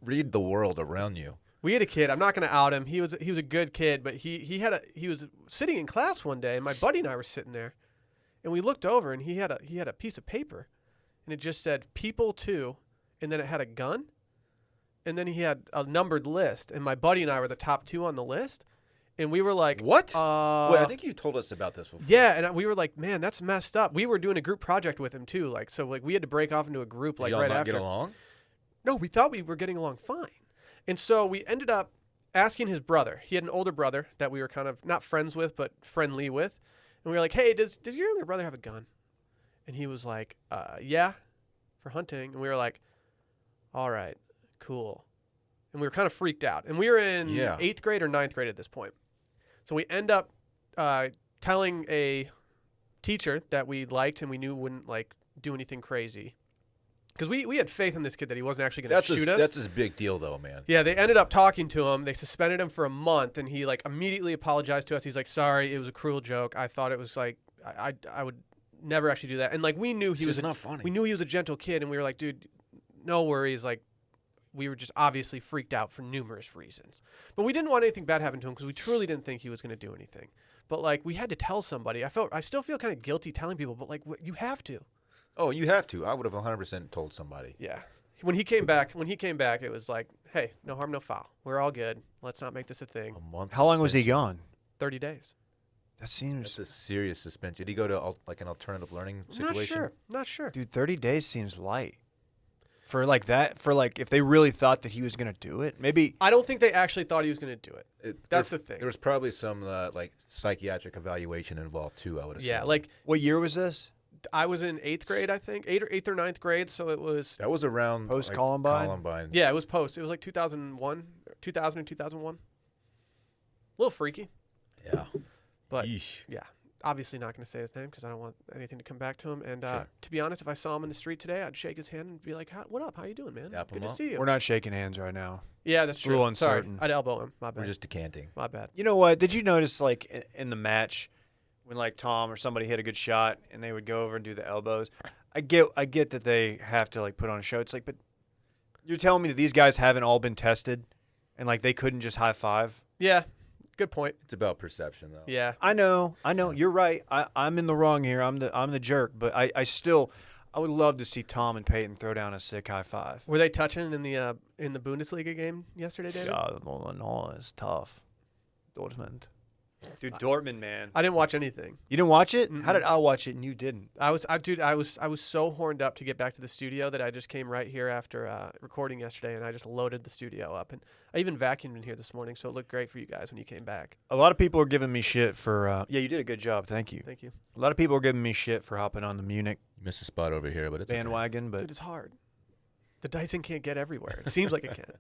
read the world around you. We had a kid. I'm not going to out him. He was a good kid, but he was sitting in class one day, and my buddy and I were sitting there, and we looked over, and he had a piece of paper, and it just said "People 2," and then it had a gun, and then he had a numbered list, and my buddy and I were the top 2 on the list, and we were like, What? Wait, I I think you told us about this before. Yeah, and we were like, man, that's messed up. We were doing a group project with him too, so we had to break off into a group Did y'all right not after. get along? No, we thought we were getting along fine. And so we ended up asking his brother. He had an older brother that we were kind of not friends with, but friendly with. And we were like, hey, did your younger brother have a gun? And he was like, yeah, for hunting. And we were like, all right, cool. And we were kind of freaked out. And we were in 8th grade or 9th grade at this point. So we end up telling a teacher that we liked and we knew wouldn't do anything crazy. Because we had faith in this kid that he wasn't actually going to shoot us. That's his big deal, though, man. Yeah, they ended up talking to him. They suspended him for a month, and he immediately apologized to us. He's like, "Sorry, it was a cruel joke. I thought it was I would never actually do that." And we knew he was not funny. We knew he was a gentle kid, and we were like, "Dude, no worries." We were just obviously freaked out for numerous reasons, but we didn't want anything bad happen to him because we truly didn't think he was going to do anything. But we had to tell somebody. I still feel kind of guilty telling people, but you have to. Oh, you have to. I would have 100% told somebody. Yeah. When he came back, it was like, hey, no harm, no foul. We're all good. Let's not make this a thing. A month. How long was he suspension. gone? 30 days. That seems, That's a serious suspension. Did he go to an alternative learning situation? Not sure. dude. 30 days seems light. For that, if they really thought that he was gonna do it, maybe. I don't think they actually thought he was going to do it. That's the thing. There was probably some psychiatric evaluation involved too. I would assume. Yeah, What year was this? I was in 8th grade, I think, 8th or 9th grade, so it was. that was around Post Columbine? Columbine. Yeah, it was post. It was 2001, 2000 and 2001. A little freaky, Yeah. but Yeesh. yeah. obviously not going to say his name because I don't want anything to come back to him. And Sure. to be honest, if I saw him in the street today, I'd shake his hand and be like, "What up? How you doing, man? Dap Good him to up. see you." We're not shaking hands right now. Yeah, that's a true. little Sorry, uncertain. I'd elbow him. My bad. We're just decanting. My bad. You know what? Did you notice, like, in the match when, like, Tom or somebody hit a good shot and they would go over and do the elbows? I get that they have to, like, put on a show. It's like, but you're telling me that these guys haven't all been tested and, like, they couldn't just high five? Yeah, good point. It's about perception, though. Yeah. I know. You're right. I'm in the wrong here. I'm the jerk. But I would love to see Tom and Peyton throw down a sick high five. Were they touching in the Bundesliga game yesterday, David? Yeah, no, it's tough. Dortmund. Dude, Dortmund, man. I didn't watch anything. You didn't watch it? Mm-mm. How did I watch it and you didn't? I was so horned up to get back to the studio that I just came right here after recording yesterday, and I just loaded the studio up, and I even vacuumed in here this morning, so it looked great for you guys when you came back. A lot of people are giving me shit for. Yeah, you did a good job. Thank you. Thank you. A lot of people are giving me shit for hopping on the Munich You missed a spot over here, but it's okay. bandwagon, but Dude, it's hard. The Dyson can't get everywhere. It seems like it can.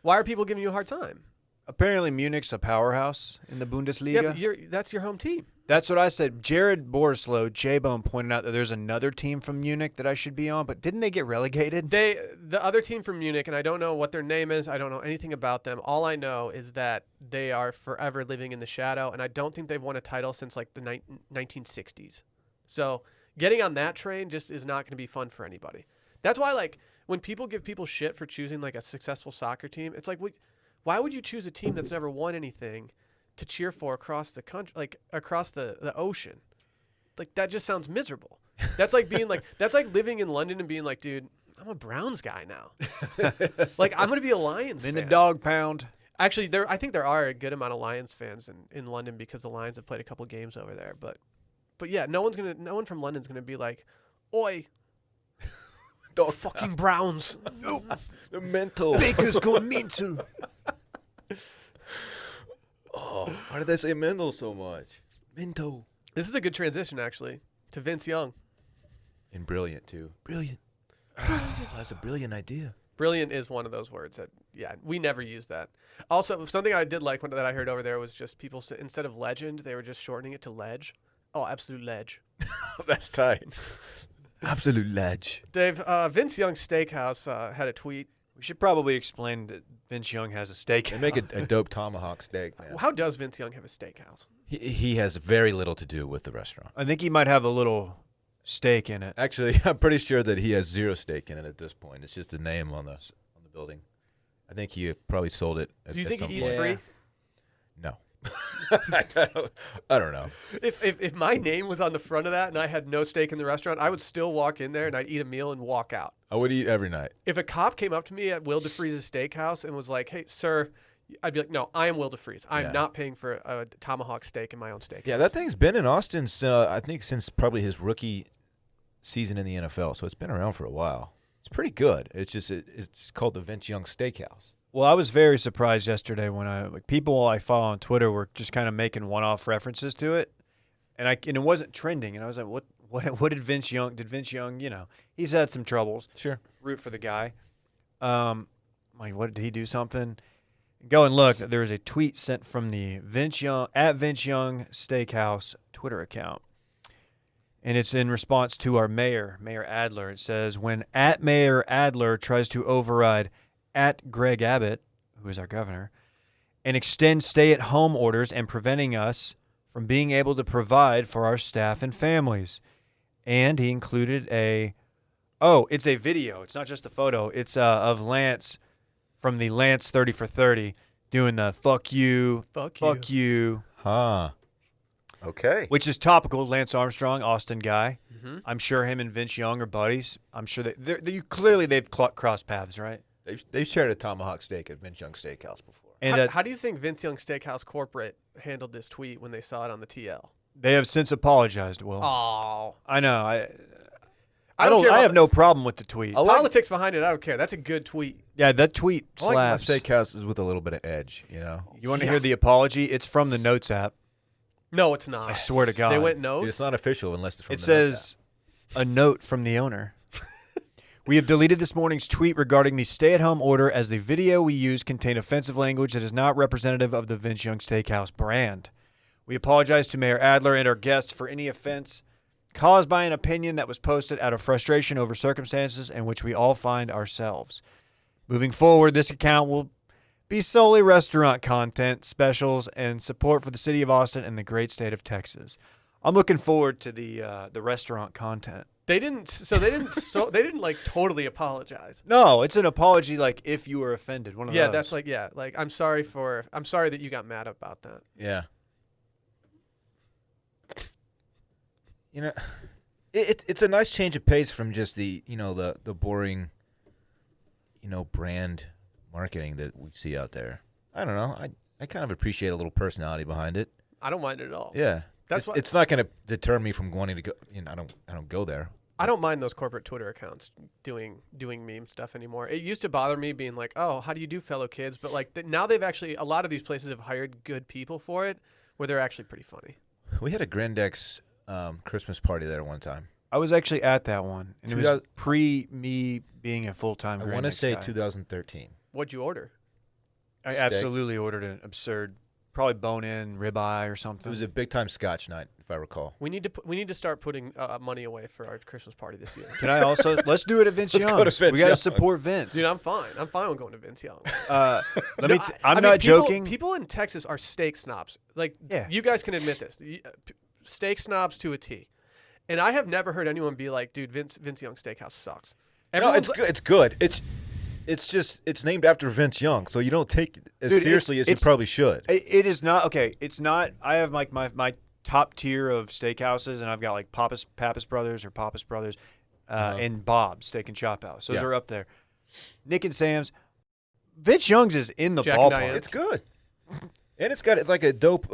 Why are people giving you a hard time? apparently Munich's a powerhouse in the Bundesliga. Yeah, but that's your home team. That's what I said. Jared Borislow, J-Bone, pointed out that there's another team from Munich that I should be on, but didn't they get relegated? The other team from Munich, and I don't know what their name is. I don't know anything about them. All I know is that they are forever living in the shadow, and I don't think they've won a title since like the 1960s. So getting on that train just is not going to be fun for anybody. That's why, like, when people give people shit for choosing like a successful soccer team, it's like, why would you choose a team that's never won anything to cheer for across the country, like across the ocean? Like, that just sounds miserable. That's like being like, that's like living in London and being like, dude, I'm a Browns guy now. Like, I'm going to be a Lions in fan. the dog pound. Actually, I think there are a good amount of Lions fans in London because the Lions have played a couple games over there. But yeah, no one from London's going to be like, oi, Dog fucking Browns. They're mental. Baker's going mental. Oh, why did they say mental so much? Mental. This is a good transition, actually, to Vince Young. And brilliant, too. Brilliant. Oh, that's a brilliant idea. Brilliant is one of those words that, yeah, we never use that. Also, something I did like that I heard over there was just people, instead of legend, they were just shortening it to ledge. Oh, absolute ledge. That's tight. Absolute ledge. Dave, Vince Young Steakhouse had a tweet. We should probably explain that Vince Young has a steak. They make a dope tomahawk steak, man. How does Vince Young have a steakhouse? He has very little to do with the restaurant. I think he might have a little steak in it. Actually, I'm pretty sure that he has zero stake in it at this point. It's just the name on the building. I think he probably sold it. Do you think he eats point. free? No. I don't know. If my name was on the front of that and I had no stake in the restaurant, I would still walk in there and I'd eat a meal and walk out. I would eat every night. If a cop came up to me at Will DeFreeze's steakhouse and was like, "Hey, sir," I'd be like, "No, I am Will DeFreeze. I'm Yeah. not paying for a tomahawk steak in my own steak." Yeah, that thing's been in Austin, I think, since probably his rookie season in the NFL. So it's been around for a while. It's pretty good. It's just it's called the Vince Young Steakhouse. Well, I was very surprised yesterday when people I follow on Twitter were just kind of making one-off references to it, and it wasn't trending. And I was like, what did Vince Young? Did Vince Young? You know, he's had some troubles. Sure. Root for the guy. Like, what did he do something? Go and look. There was a tweet sent from the Vince Young Steakhouse Twitter account, and it's in response to our Mayor Adler. It says, when @Mayor Adler tries to override @Greg Abbott, who is our governor, and extend stay-at-home orders and preventing us from being able to provide for our staff and families. And he included it's a video. It's not just a photo. It's of Lance from the Lance 30 for 30 doing the fuck you, fuck you. Huh. Okay. Which is topical. Lance Armstrong, Austin guy. Mm-hmm. I'm sure him and Vince Young are buddies. I'm sure they've crossed paths, right? They've shared a tomahawk steak at Vince Young Steakhouse before. And How do you think Vince Young Steakhouse corporate handled this tweet when they saw it on the TL? they have since apologized, Will. Oh, I know. I don't care I about have no problem with the tweet. politics behind it. I don't care. That's a good tweet. Yeah, that tweet I like my slaps. steakhouses with a little bit of edge, you know? You want to hear the apology? It's from the Notes app. No, it's not. I swear to God. They went notes. It's not official unless it's from It the says, a note from the owner. We have deleted this morning's tweet regarding the stay-at-home order as the video we use contained offensive language that is not representative of the Vince Young Steakhouse brand. We apologize to Mayor Adler and our guests for any offense caused by an opinion that was posted out of frustration over circumstances in which we all find ourselves. Moving forward, this account will be solely restaurant content, specials, and support for the city of Austin and the great state of Texas. I'm looking forward to the restaurant content. They didn't like totally apologize. No, it's an apology like if you were offended. One of Yeah, those. that's like I'm sorry that you got mad about that. Yeah. You know, it's a nice change of pace from just the boring, brand marketing that we see out there. I don't know. I kind of appreciate a little personality behind it. I don't mind it at all. Yeah. It's not going to deter me from wanting to go. I don't go there. I don't mind those corporate Twitter accounts doing meme stuff anymore. It used to bother me being like, oh, how do you do, fellow kids? But like now they've actually, a lot of these places have hired good people for it where they're actually pretty funny. We had a Grandex Christmas party there one time. I was actually at that one, and it was pre me being a full-time. I want to say 2013. What'd you order? I absolutely ordered an absurd, probably bone-in ribeye or something. It was a big-time Scotch night, if I recall. We need to start putting money away for our Christmas party this year. Can I also let's do it at Vince Let's go Young's. to Vince We got to Young. support Vince. Dude, I'm fine. I'm fine with going to Vince Young. I'm not joking. People in Texas are steak snobs. Like, Yeah. you guys can admit this. Steak snobs to a T. And I have never heard anyone be like, dude, Vince Young Steakhouse sucks. No, it's good. It's good. It's named after Vince Young, so you don't take it as seriously as you probably should. It is not okay. It's not. I have like my top tier of steakhouses, and I've got like Pappas Brothers, and Bob's Steak and Chop House. Those are up there. Nick and Sam's. Vince Young's is in the Jack and ballpark. Diane. It's good, and it's got like a dope,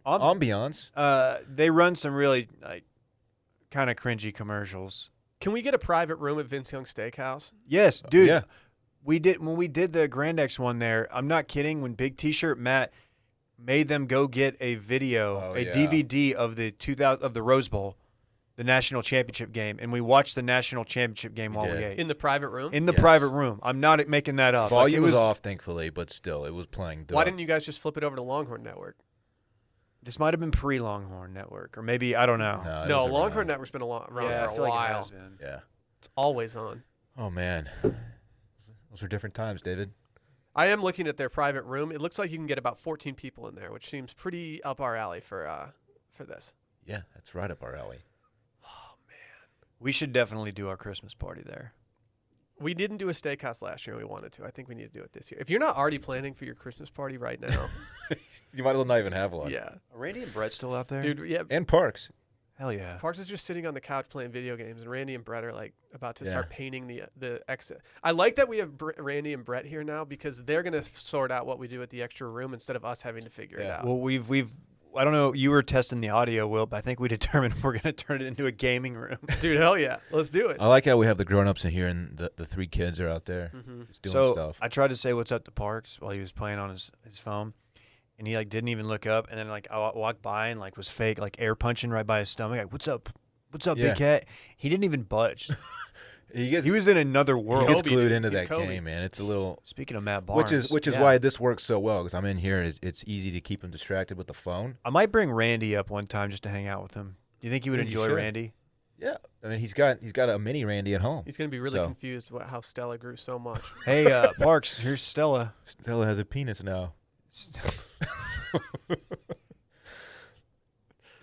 ambiance. They run some really like kind of cringy commercials. Can we get a private room at Vince Young Steakhouse? Yes, dude. Yeah. We did when we did the Grand X one there. I'm not kidding. When Big T-Shirt Matt made them go get a video, DVD of the Rose Bowl, the national championship game, and we watched the national championship game while we ate In the private room? in the private room. I'm not making that up. Volume was off, thankfully, but still, it was playing. Why didn't you guys just flip it over to Longhorn Network? This might have been pre-Longhorn Network, or maybe I don't know. No, Longhorn Network's been around I for a feel like it while. has been. Yeah. It's always on. Oh man, those were different times, David. I am looking at their private room. It looks like you can get about 14 people in there, which seems pretty up our alley for this. Yeah, that's right up our alley. Oh man, We should definitely do our Christmas party there. we didn't do a steakhouse last year. And we wanted to. I think we need to do it this year. If you're not already planning for your Christmas party right now, You might as well not even have one. yeah, Are Randy and Brett still out there? dude, yeah. And Parks. Hell yeah. Parks is just sitting on the couch playing video games, and Randy and Brett are like about to Yeah. start painting the exit. I like that we have Randy and Brett here now because they're gonna sort out what we do with the extra room instead of us having to figure it out. Well, we've I don't know. You were testing the audio, Will, but I think we determined we're going to turn it into a gaming room. Dude, hell yeah, let's do it. I like how we have the grown-ups in here and the three kids are out there just doing So stuff. I tried to say what's up to Parks while he was playing on his phone, and he like didn't even look up. And then like I walked by and like was fake like air punching right by his stomach. Like, what's up, Yeah. big cat? He didn't even budge. He was in another world. gets Kobe, glued dude. into He's that Kobe. game, man. It's a little, Speaking of Matt Barnes, which is yeah. why this works so well because I'm in here. It's easy to keep him distracted with the phone. I might bring Randy up one time just to hang out with him. Do you think he would Yeah, you enjoy should. Randy? Yeah, I mean he's got a mini Randy at home. He's gonna be really So. confused about how Stella grew so much. Hey, Parks, here's Stella. Stella has a penis now.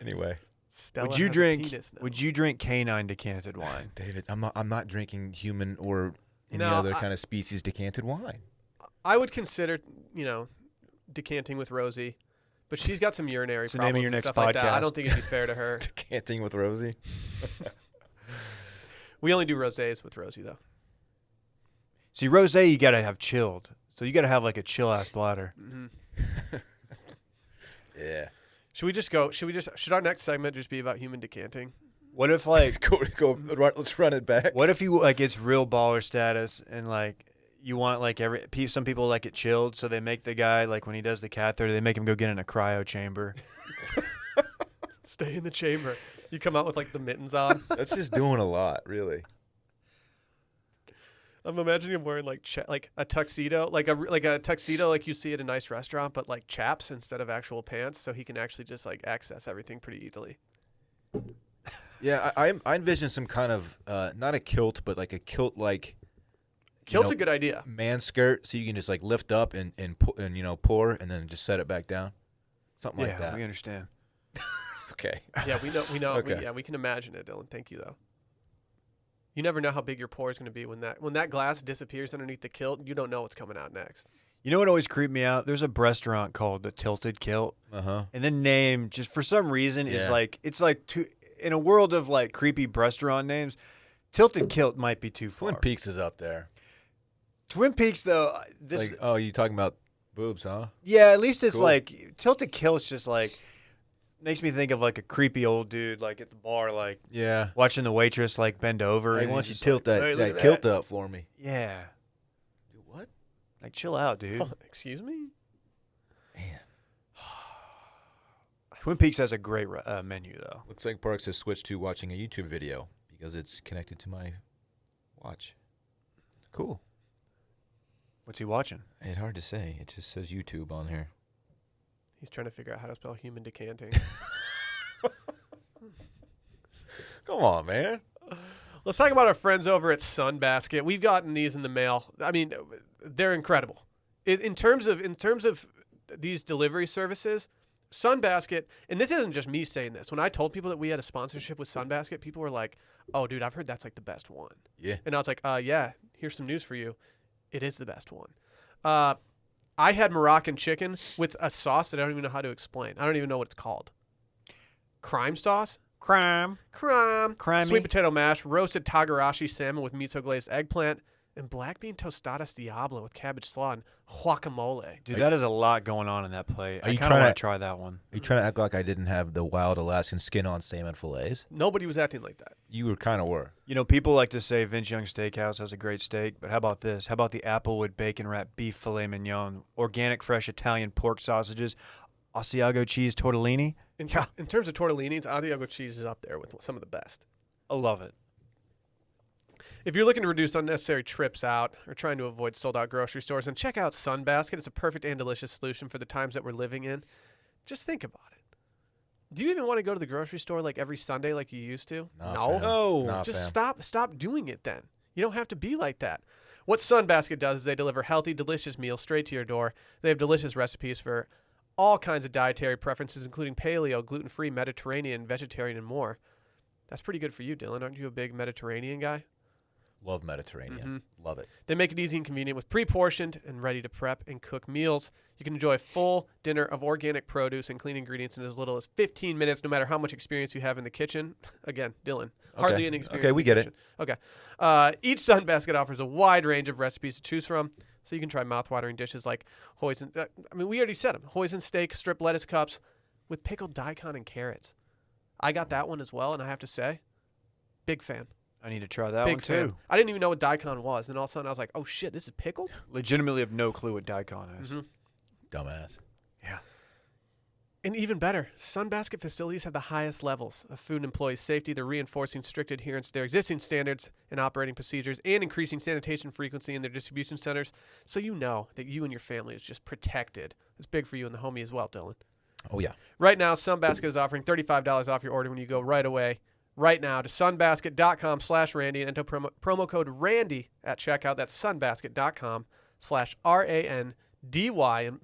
Anyway, Stella Would you has a drink? penis now. Would you drink canine decanted wine? David, I'm not drinking human or any No, other kind of species decanted wine. I would consider, decanting with Rosie, but she's got some urinary It's the problems name of your and next stuff like that. I podcast. don't think it'd be fair to her. Decanting with Rosie. We only do rosés with Rosie though. See, rosé, you gotta have chilled. So you gotta have like a chill ass bladder. Mm-hmm. Yeah. Should our next segment just be about human decanting? What if like Let's run it back. what if you like it's real baller status and like you want like some people like it chilled, so they make the guy like when he does the catheter, they make him go get in a cryo chamber. Stay in the chamber. You come out with like the mittens on. That's just doing a lot, really. I'm imagining him wearing like like a tuxedo, like a tuxedo like you see at a nice restaurant, but like chaps instead of actual pants, so he can actually just like access everything pretty easily. Yeah, I envision some kind of not a kilt, but like a kilt like. Kilt's a good idea. Man skirt, so you can just like lift up and pour, and then just set it back down, something like that. We understand. Okay. Yeah, we know. Okay. We can imagine it, Dylan. Thank you though. You never know how big your pour is going to be when that glass disappears underneath the kilt. You don't know what's coming out next. You know what always creeped me out? There's a restaurant called the Tilted Kilt. And the name, just for some reason, is like it's like in a world of like creepy restaurant names, Tilted Kilt might be too far. Twin Peaks is up there. Twin Peaks, though, you talking about boobs, huh? Yeah, at least it's Cool. like Tilted Kilt's just like makes me think of like a creepy old dude like at the bar, like watching the waitress like bend over. Hey, and why don't he's you just tilt like, that, "Hey, look that at kilt up for me? Yeah. Dude, what? Like chill out, dude. Oh, excuse me. Man. Twin Peaks has a great menu though. Looks like Parks has switched to watching a YouTube video because it's connected to my watch. Cool. What's he watching? It's hard to say. It just says YouTube on here. He's trying to figure out how to spell human decanting. Come on, man. Let's talk about our friends over at Sunbasket. We've gotten these in the mail. I mean, they're incredible. In terms of these delivery services, Sunbasket, and this isn't just me saying this. When I told people that we had a sponsorship with Sunbasket, people were like, "Oh, dude, I've heard that's like the best one." Yeah. And I was like, "Yeah, here's some news for you. It is the best one." I had Moroccan chicken with a sauce that I don't even know how to explain. I don't even know what it's called. Crime sauce? Crime. Crimey. Sweet potato mash, roasted tagarashi salmon with miso glazed eggplant, and black bean tostadas Diablo with cabbage slaw and guacamole. Dude, that is a lot going on in that plate. I you kind of trying want to- to try that one. Are you trying to act like I didn't have the wild Alaskan skin on salmon fillets? Nobody was acting like that. You kind of were. You know, people like to say Vince Young Steakhouse has a great steak, but how about this? How about the Applewood bacon wrapped beef filet mignon, organic fresh Italian pork sausages, Asiago cheese tortellini? In terms of tortellinis, Asiago cheese is up there with some of the best. I love it. If you're looking to reduce unnecessary trips out or trying to avoid sold-out grocery stores, then check out Sunbasket. It's a perfect and delicious solution for the times that we're living in. Just think about it. Do you even want to go to the grocery store like every Sunday like you used to? Nah, No. fam. Nah, Just fam. stop doing it then. You don't have to be like that. What Sunbasket does is they deliver healthy, delicious meals straight to your door. They have delicious recipes for all kinds of dietary preferences, including paleo, gluten-free, Mediterranean, vegetarian, and more. That's pretty good for you, Dylan. Aren't you a big Mediterranean guy? Love Mediterranean. Love it. They make it easy and convenient with pre-portioned and ready to prep and cook meals. You can enjoy a full dinner of organic produce and clean ingredients in as little as 15 minutes, no matter how much experience you have in the kitchen. Again, Dylan, hardly any experience. Okay, in we the get kitchen. Okay. Each Sunbasket offers a wide range of recipes to choose from, so you can try mouth-watering dishes like hoisin. We already said them. Hoisin steak, strip lettuce cups with pickled daikon and carrots. I got that one as well, and I have to say, big fan. I need to try that Big one fan. too. I didn't even know what daikon was, and all of a sudden I was like, "Oh shit, this is pickled." Legitimately have no clue what daikon is. Dumbass. Yeah. And even better, Sunbasket facilities have the highest levels of food and employee safety. They're reinforcing strict adherence to their existing standards and operating procedures and increasing sanitation frequency in their distribution centers, so you know that you and your family is just protected. It's big for you and the homie as well, Dylan. Oh, yeah. Right now, Sunbasket is offering $35 off your order when you go right now to sunbasket.com/Randy and enter promo code Randy at checkout. That's sunbasket.com/RANDY and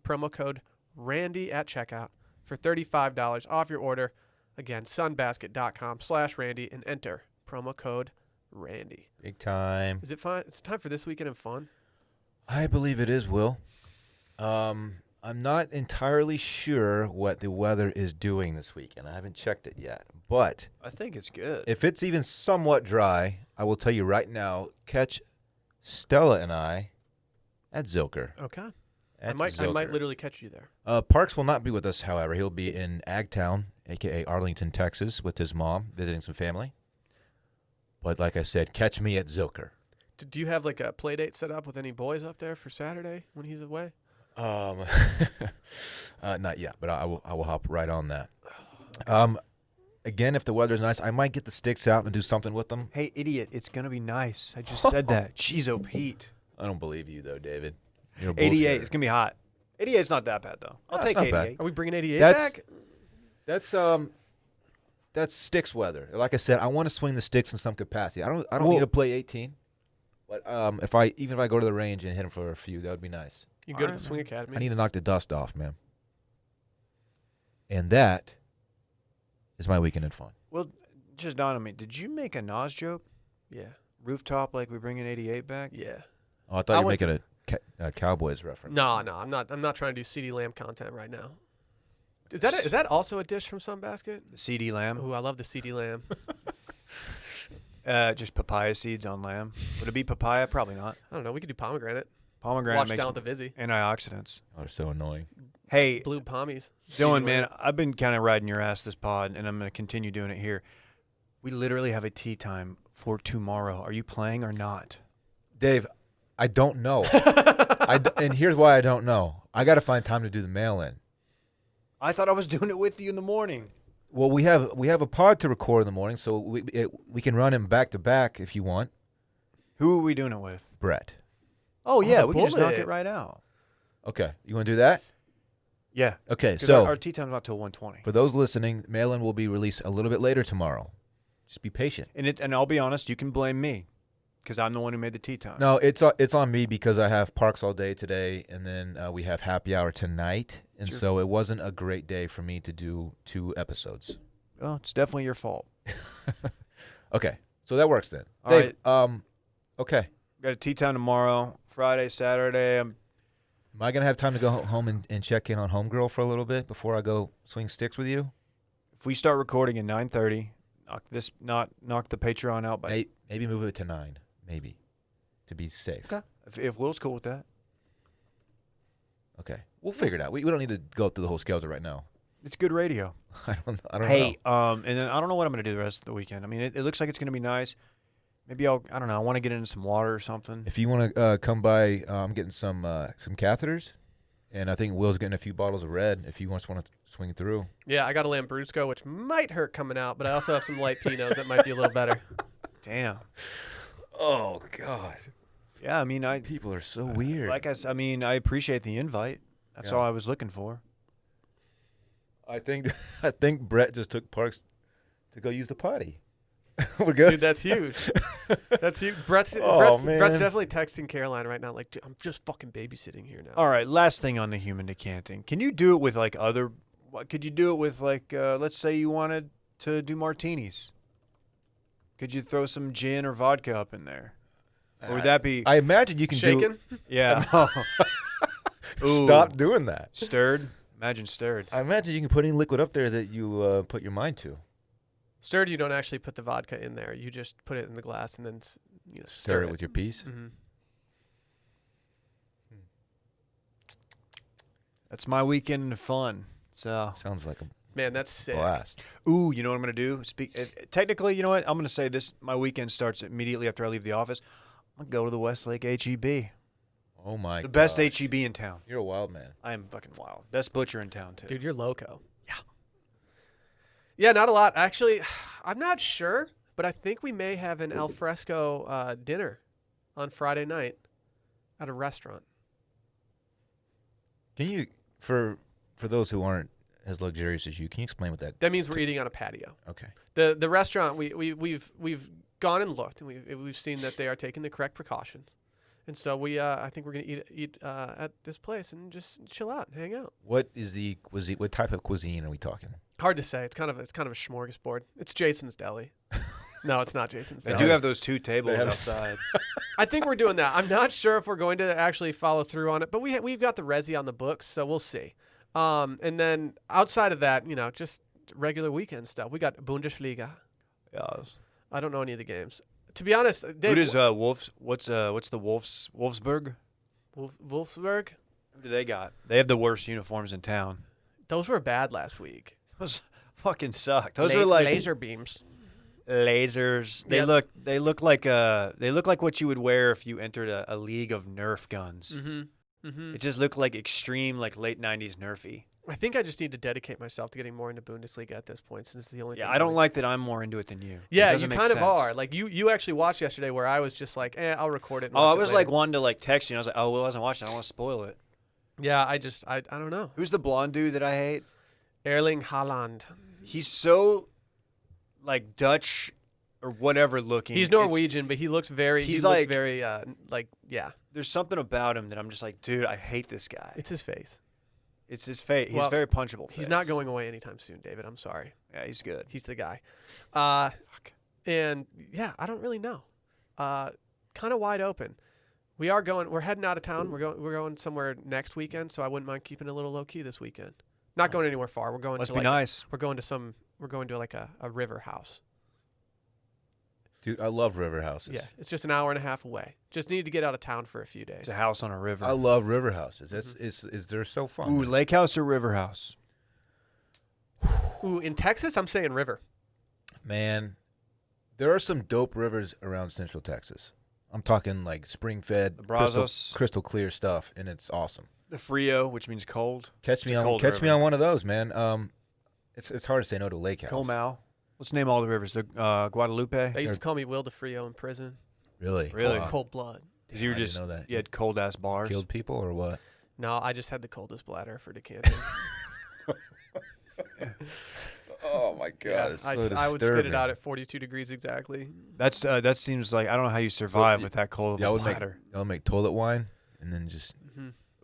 promo code Randy at checkout for $35 off your order. Again, sunbasket.com/Randy and enter promo code Randy. Big time. Is it fun? It's time for This Weekend in Fun. I believe it is, Will. I'm not entirely sure what the weather is doing this weekend. I haven't checked it yet. But I think it's good. if it's even somewhat dry, I will tell you right now, catch Stella and I at Zilker. Okay. At I might Zilker. literally catch you there. Parks will not be with us, however. He'll be in Agtown, a.k.a. Arlington, Texas, with his mom, visiting some family. But like I said, catch me at Zilker. Do you have like a play date set up with any boys up there for Saturday when he's away? Not yet, but I will hop right on that. again, if the weather's nice, I might get the sticks out and do something with them. Hey, idiot, it's going to be nice. I just said that. Jeez, oh, Pete. I don't believe you, though, David. You're a 88, bullshitter. it's going to be hot. 88's not that bad, though. I'll No, it's take not 88. Are we bringing 88 That's- back? That's sticks weather. Like I said, I want to swing the sticks in some capacity. I don't Well- need to play 18, but if I go to the range and hit them for a few, that would be nice. You can go to Alright, the Swing man. Academy. I need to knock the dust off, man. And that is my weekend in fun. Well, just dawned on me. Did you make a Nas joke? Yeah. Rooftop like we bringing 88 back? Yeah. Oh, I thought I you were went making a Cowboys reference. No, I'm not trying to do CD Lamb content right now. Is that also a dish from Sunbasket? The CD lamb? Oh, I love the CD Lamb. Just papaya seeds on lamb. Would it be papaya? Probably not. I don't know. We could do pomegranate. Pomegranate Wash it makes down with the Vizzy. antioxidants. Oh, they're so annoying. Hey, Blue pommies. Dylan, CD man, Lamb. I've been kind of riding your ass this pod, and I'm going to continue doing it here. We literally have a tea time for tomorrow. Are you playing or not? Dave, I don't know. And here's why I don't know. I got to find time to do the mail-in. I thought I was doing it with you in the morning. Well, we have a pod to record in the morning, so we can run him back to back if you want. Who are we doing it with? Brett. Oh, yeah, the we can just knock bullet. it right out. Okay, you want to do that? Yeah. Okay, 'Cause so our tea time's not till 1:20. for those listening, mail-in will be released a little bit later tomorrow. Just be patient. And I'll be honest, you can blame me because I'm the one who made the tea time. No, it's on me because I have parks all day today, and then we have happy hour tonight, and Sure. so it wasn't a great day for me to do 2 episodes. Well, it's definitely your fault. Okay, so that works then. All Dave, okay. Got a tea time tomorrow, Friday, Saturday. Am I gonna have time to go home and check in on Homegirl for a little bit before I go swing sticks with you? If we start recording at 9:30, knock the Patreon out by. Maybe move it to 9, maybe, to be safe. Okay. If Will's cool with that, Okay, we'll figure it out. We don't need to go through the whole schedule right now. it's good radio. I don't know. Hey, and then I don't know what I'm gonna do the rest of the weekend. I mean, it looks like it's gonna be nice. Maybe I don't know. I want to get into some water or something. If you want to come by, I'm getting some catheters, and I think Will's getting a few bottles of red. If you want to swing through. Yeah, I got a Lambrusco, which might hurt coming out, but I also have some light Pinots that might be a little better. Damn. Oh God, Yeah, I mean, people are so weird. like I mean, I appreciate the invite. That's Yeah. all I was looking for. I think Brett just took Parks to go use the potty. We're good. Dude, that's huge. That's huge. Brett's man. definitely texting Caroline right now, like, dude, I'm just fucking babysitting here now. All right, last thing on the human decanting. Can you do it with like other? Could you do it with like? Let's say you wanted to do martinis. Could you throw some gin or vodka up in there? Or would that be? I imagine you can Shaken? Yeah. Ooh. Stop doing that. Stirred. Imagine stirred. I imagine you can put any liquid up there that you put your mind to. Stirred, you don't actually put the vodka in there. You just put it in the glass and then Stir it with your piece. Mm-hmm. That's my weekend of fun. So. Sounds like a Man, that's sick. blast. Ooh, you know what I'm gonna do? Technically, you know what? I'm gonna say this. My weekend starts immediately after I leave the office. I'm gonna go to the Westlake HEB, Oh my the best gosh. HEB in town. You're a wild man. I am fucking wild. Best butcher in town too. Dude, you're loco. Yeah. Yeah, not a lot. Actually, I'm not sure, but I think we may have an al fresco dinner on Friday night at a restaurant. Can you, for those who aren't as luxurious as you, can you explain what that? That means we're eating on a patio. Okay. The restaurant we've gone and looked, and we've seen that they are taking the correct precautions, and so I think we're gonna eat at this place and just chill out and hang out. What is the cuisine? What type of cuisine are we talking? Hard to say. It's kind of a smorgasbord. It's Jason's Deli. No, it's not Jason's They Deli. do have those 2 tables have- outside. I think we're doing that. I'm not sure if we're going to actually follow through on it, but we've got the resi on the books, so we'll see. And then outside of that, just regular weekend stuff. We got Bundesliga. Yes. I don't know any of the games. To be honest, Dave, Who does Wolves? What's the Wolfsburg? Wolfsburg? Who do they got? They have the worst uniforms in town. Those were bad last week. Those fucking suck. Those are like laser beams. lasers. They Yep. look like what you would wear if you entered a league of Nerf guns. Mm-hmm. Mm-hmm. It just looked like extreme, like late '90s Nerfy. I think I just need to dedicate myself to getting more into Bundesliga at this point, since it's the only. Yeah, thing I don't really- like that I'm more into it than you. Yeah, It you doesn't make kind of sense. are. Like you actually watched yesterday, where I was just like, I'll record it. And Oh, I watch it was later. like wanting to like text you. And I was like, oh, Will hasn't watched it. I don't want to spoil it. Yeah, I don't know. Who's the blonde dude that I hate? Erling Haaland. He's so like Dutch or whatever looking. He's It's- Norwegian, but he looks very. He's he looks like- very yeah. There's something about him that I'm just like, dude, I hate this guy. It's his face. It's his face. He's Well, very punchable. He's face. not going away anytime soon, David. I'm sorry. Yeah, he's good. He's the guy. And yeah, I don't really know. Kind of wide open. We're heading out of town. We're going somewhere next weekend, so I wouldn't mind keeping it a little low key this weekend. Not going anywhere far. We're going Must to be like nice. we're going to like a river house. Dude, I love river houses. Yeah, it's just an hour and a half away. Just need to get out of town for a few days. It's a house on a river. I love river houses. They're so fun. Ooh, lake house or river house? Ooh, in Texas, I'm saying river. Man, there are some dope rivers around Central Texas. I'm talking like spring-fed, The Brazos. crystal clear stuff, and it's awesome. The Frio, which means cold. Catch me It's a on cold catch me river. on one of those, man. It's hard to say no to a lake house. Comau. Let's name all the rivers. The Guadalupe. They used to call me Will DeFrio in prison. Really? Really? Wow. Cold blood. Because you were I didn't just know that. you had cold ass bars. Killed people or what? No, I just had the coldest bladder for decanting. Oh my God! I would spit it out at 42 degrees exactly. That's that seems like I don't know how you survive with that cold Yeah, I would bladder. make toilet wine and then just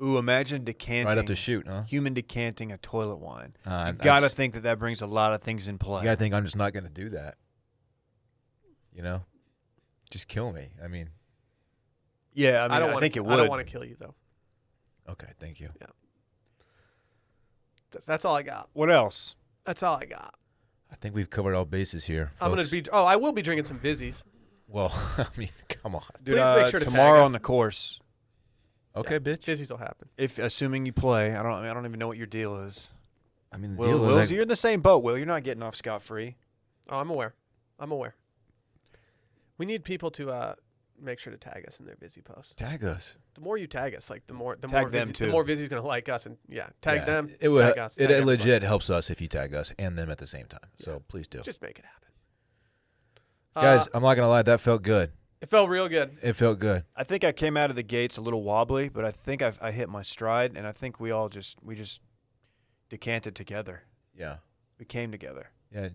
Ooh, imagine decanting. right up the chute, huh? Human decanting a toilet wine. I You gotta just- think that brings a lot of things in play. You gotta think I'm just not gonna do that. You know, just kill me. I mean, Yeah, I don't think it would. I don't want to kill you though. okay, thank you. That's all I got. What else? That's all I got. I think we've covered all bases here. I'm gonna folks. be. Oh, I will be drinking some Vizzies. Well, I mean, come on. Dude, Please make sure to tag tomorrow us. on the course. Okay, Yeah, bitch. Vizzies will happen. If assuming you play, I don't even know what your deal is. I mean, the Will, deal Will's, is, you're in the same boat, Will. You're not getting off scot free. Oh, I'm aware. We need people to make sure to tag us in their Vizzy posts. tag us. The more you tag us, like the more Tag them, the too. more Vizzy's gonna like us, and tag Yeah, them. It would. tag us. It tag everybody. legit helps us if you tag us and them at the same time. So please do, Just make it happen, guys. I'm not gonna lie. That felt good. It felt real good. It felt good. I think I came out of the gates a little wobbly, but I think I hit my stride, and I think we just decanted together. Yeah. We came together. Yeah.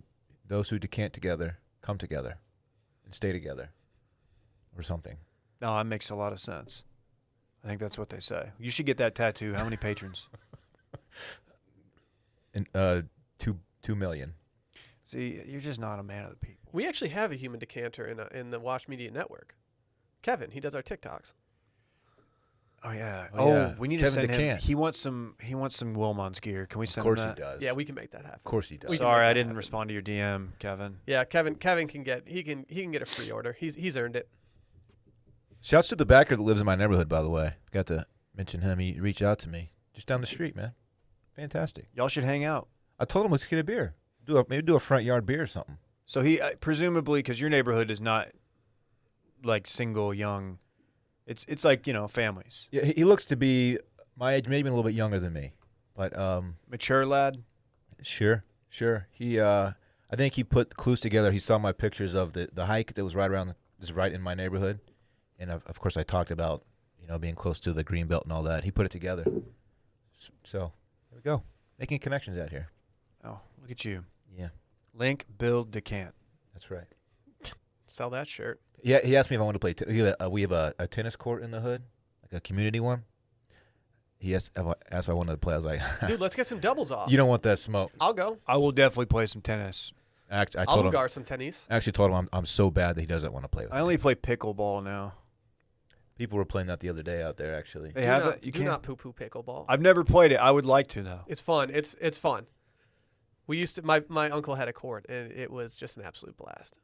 Those who decant together come together and stay together, or something. No, that makes a lot of sense. I think that's what they say. You should get that tattoo. How many patrons? And 2 million. See, you're just not a man of the people. We actually have a human decanter in the Wash Media Network. Kevin, he does our TikToks. Oh yeah. Oh, yeah. We need Kevin to send him. DeCant. He wants some Wilmon's gear. Can we Of send course him he that? does. Yeah, we can make that happen. Of course he does. We can Sorry, make I that didn't happen. respond to your DM, Kevin. Yeah, Kevin can get he can get a free order. He's earned it. Shouts to the backer that lives in my neighborhood, by the way. Got to mention him. He reached out to me just down the street, man. Fantastic. Y'all should hang out. I told him let's get a beer. Maybe do a front yard beer or something. So he presumably, because your neighborhood is not like single young, it's like families. Yeah, he looks to be my age, maybe a little bit younger than me, but Mature lad. sure. He I think he put clues together. He saw my pictures of the hike that was right in my neighborhood, and of course I talked about being close to the green belt and all that. He put it together. So there we go, making connections out here. Oh, look at you. Yeah, Link, build, decant. that's right. Sell that shirt. Yeah, he asked me if I wanted to play. We have a tennis court in the hood, like a community one. He asked if I wanted to play. I was like, Dude, let's get some doubles off. you don't want that smoke. I'll go. I will definitely play some tennis. Actually, I I'll told him. lugar some tennis. Actually, told him I'm so bad that he doesn't want to play with I me. only play pickleball now. People were playing that the other day out there. Actually, They Do have not, it. You do can't. not poo-poo pickleball. I've never played it. I would like to though. It's fun. It's fun. We used to. My uncle had a court, and it was just an absolute blast.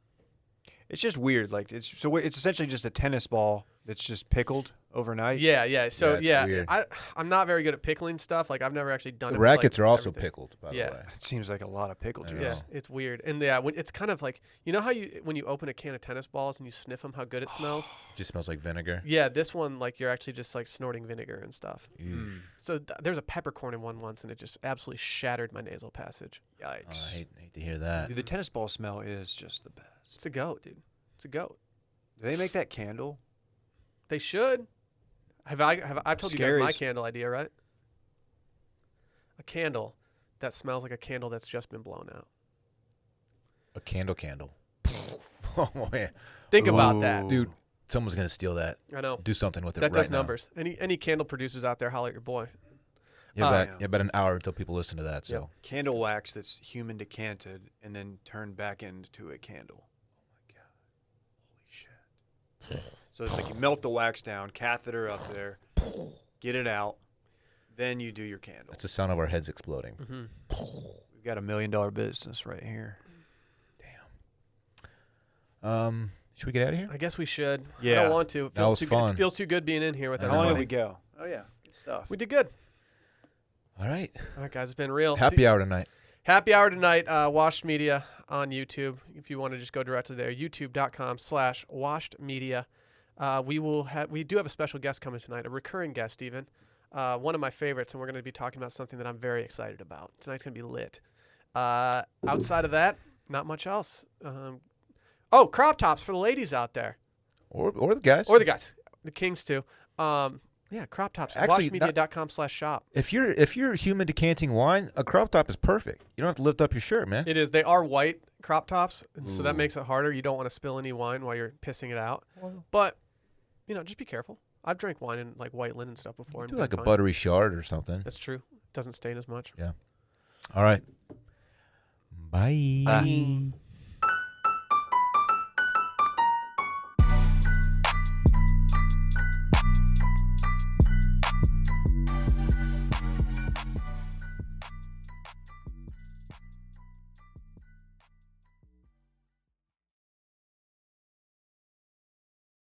It's just weird. Like it's essentially just a tennis ball that's just pickled overnight? Yeah. So it's yeah, weird. I'm not very good at pickling stuff. Like I've never actually done The it. with, like, rackets are also everything. pickled, by Yeah. the way. It seems like a lot of pickle I juice. know. Yeah, it's weird. And yeah, it's kind of like, you know how when you open a can of tennis balls and you sniff them, how good it smells? Just smells like vinegar. Yeah, this one, like, you're actually just like snorting vinegar and stuff. Eesh. So there's a peppercorn in one once, and it just absolutely shattered my nasal passage. Oh, Yikes. I hate to hear that. Dude, the tennis ball smell is just the best. It's a goat, dude. It's a goat. Do they make that candle? They should. I've told you guys my Scary's- candle idea, right? A candle that smells like a candle that's just been blown out. A candle. Oh, yeah. Think about that. Ooh. Dude, someone's going to steal that. I know. Do something with it That right does now. numbers. Any candle producers out there, holler at your boy. Yeah, yeah. about an hour until people listen to that. So Yep. Candle wax that's human decanted and then turned back into a candle. Oh my god. Holy shit. So it's like you melt the wax down, catheter up there, get it out, then you do your candle. that's the sound of our heads exploding. Mm-hmm. We've got $1 million business right here. Should we get out of here? I guess we should. I Yeah. don't want to. It That feels was too fun. Good. It feels too good being in here with I How long everybody. did we go? Oh yeah, good stuff. We did good. All right. All right, guys. It's been real. Happy hour tonight. Happy hour tonight. Washed Media on YouTube. If you want to just go directly there, youtube.com/washedmedia. We do have a special guest coming tonight, a recurring guest even. One of my favorites, and we're going to be talking about something that I'm very excited about. Tonight's going to be lit. Outside of that, not much else. Crop tops for the ladies out there. Or the guys. Or the guys. The kings too. Yeah, crop tops. Actually, Washedmedia.com/shop. If you're human decanting wine, a crop top is perfect. You don't have to lift up your shirt, man. It is. They are white crop tops, and so that Ooh. makes it harder. You don't want to spill any wine while you're pissing it out. But, just be careful. I've drank wine in like white linen stuff before. and Do been like a fine. buttery shard or something. That's true. Doesn't stain as much. All right. Bye. Bye.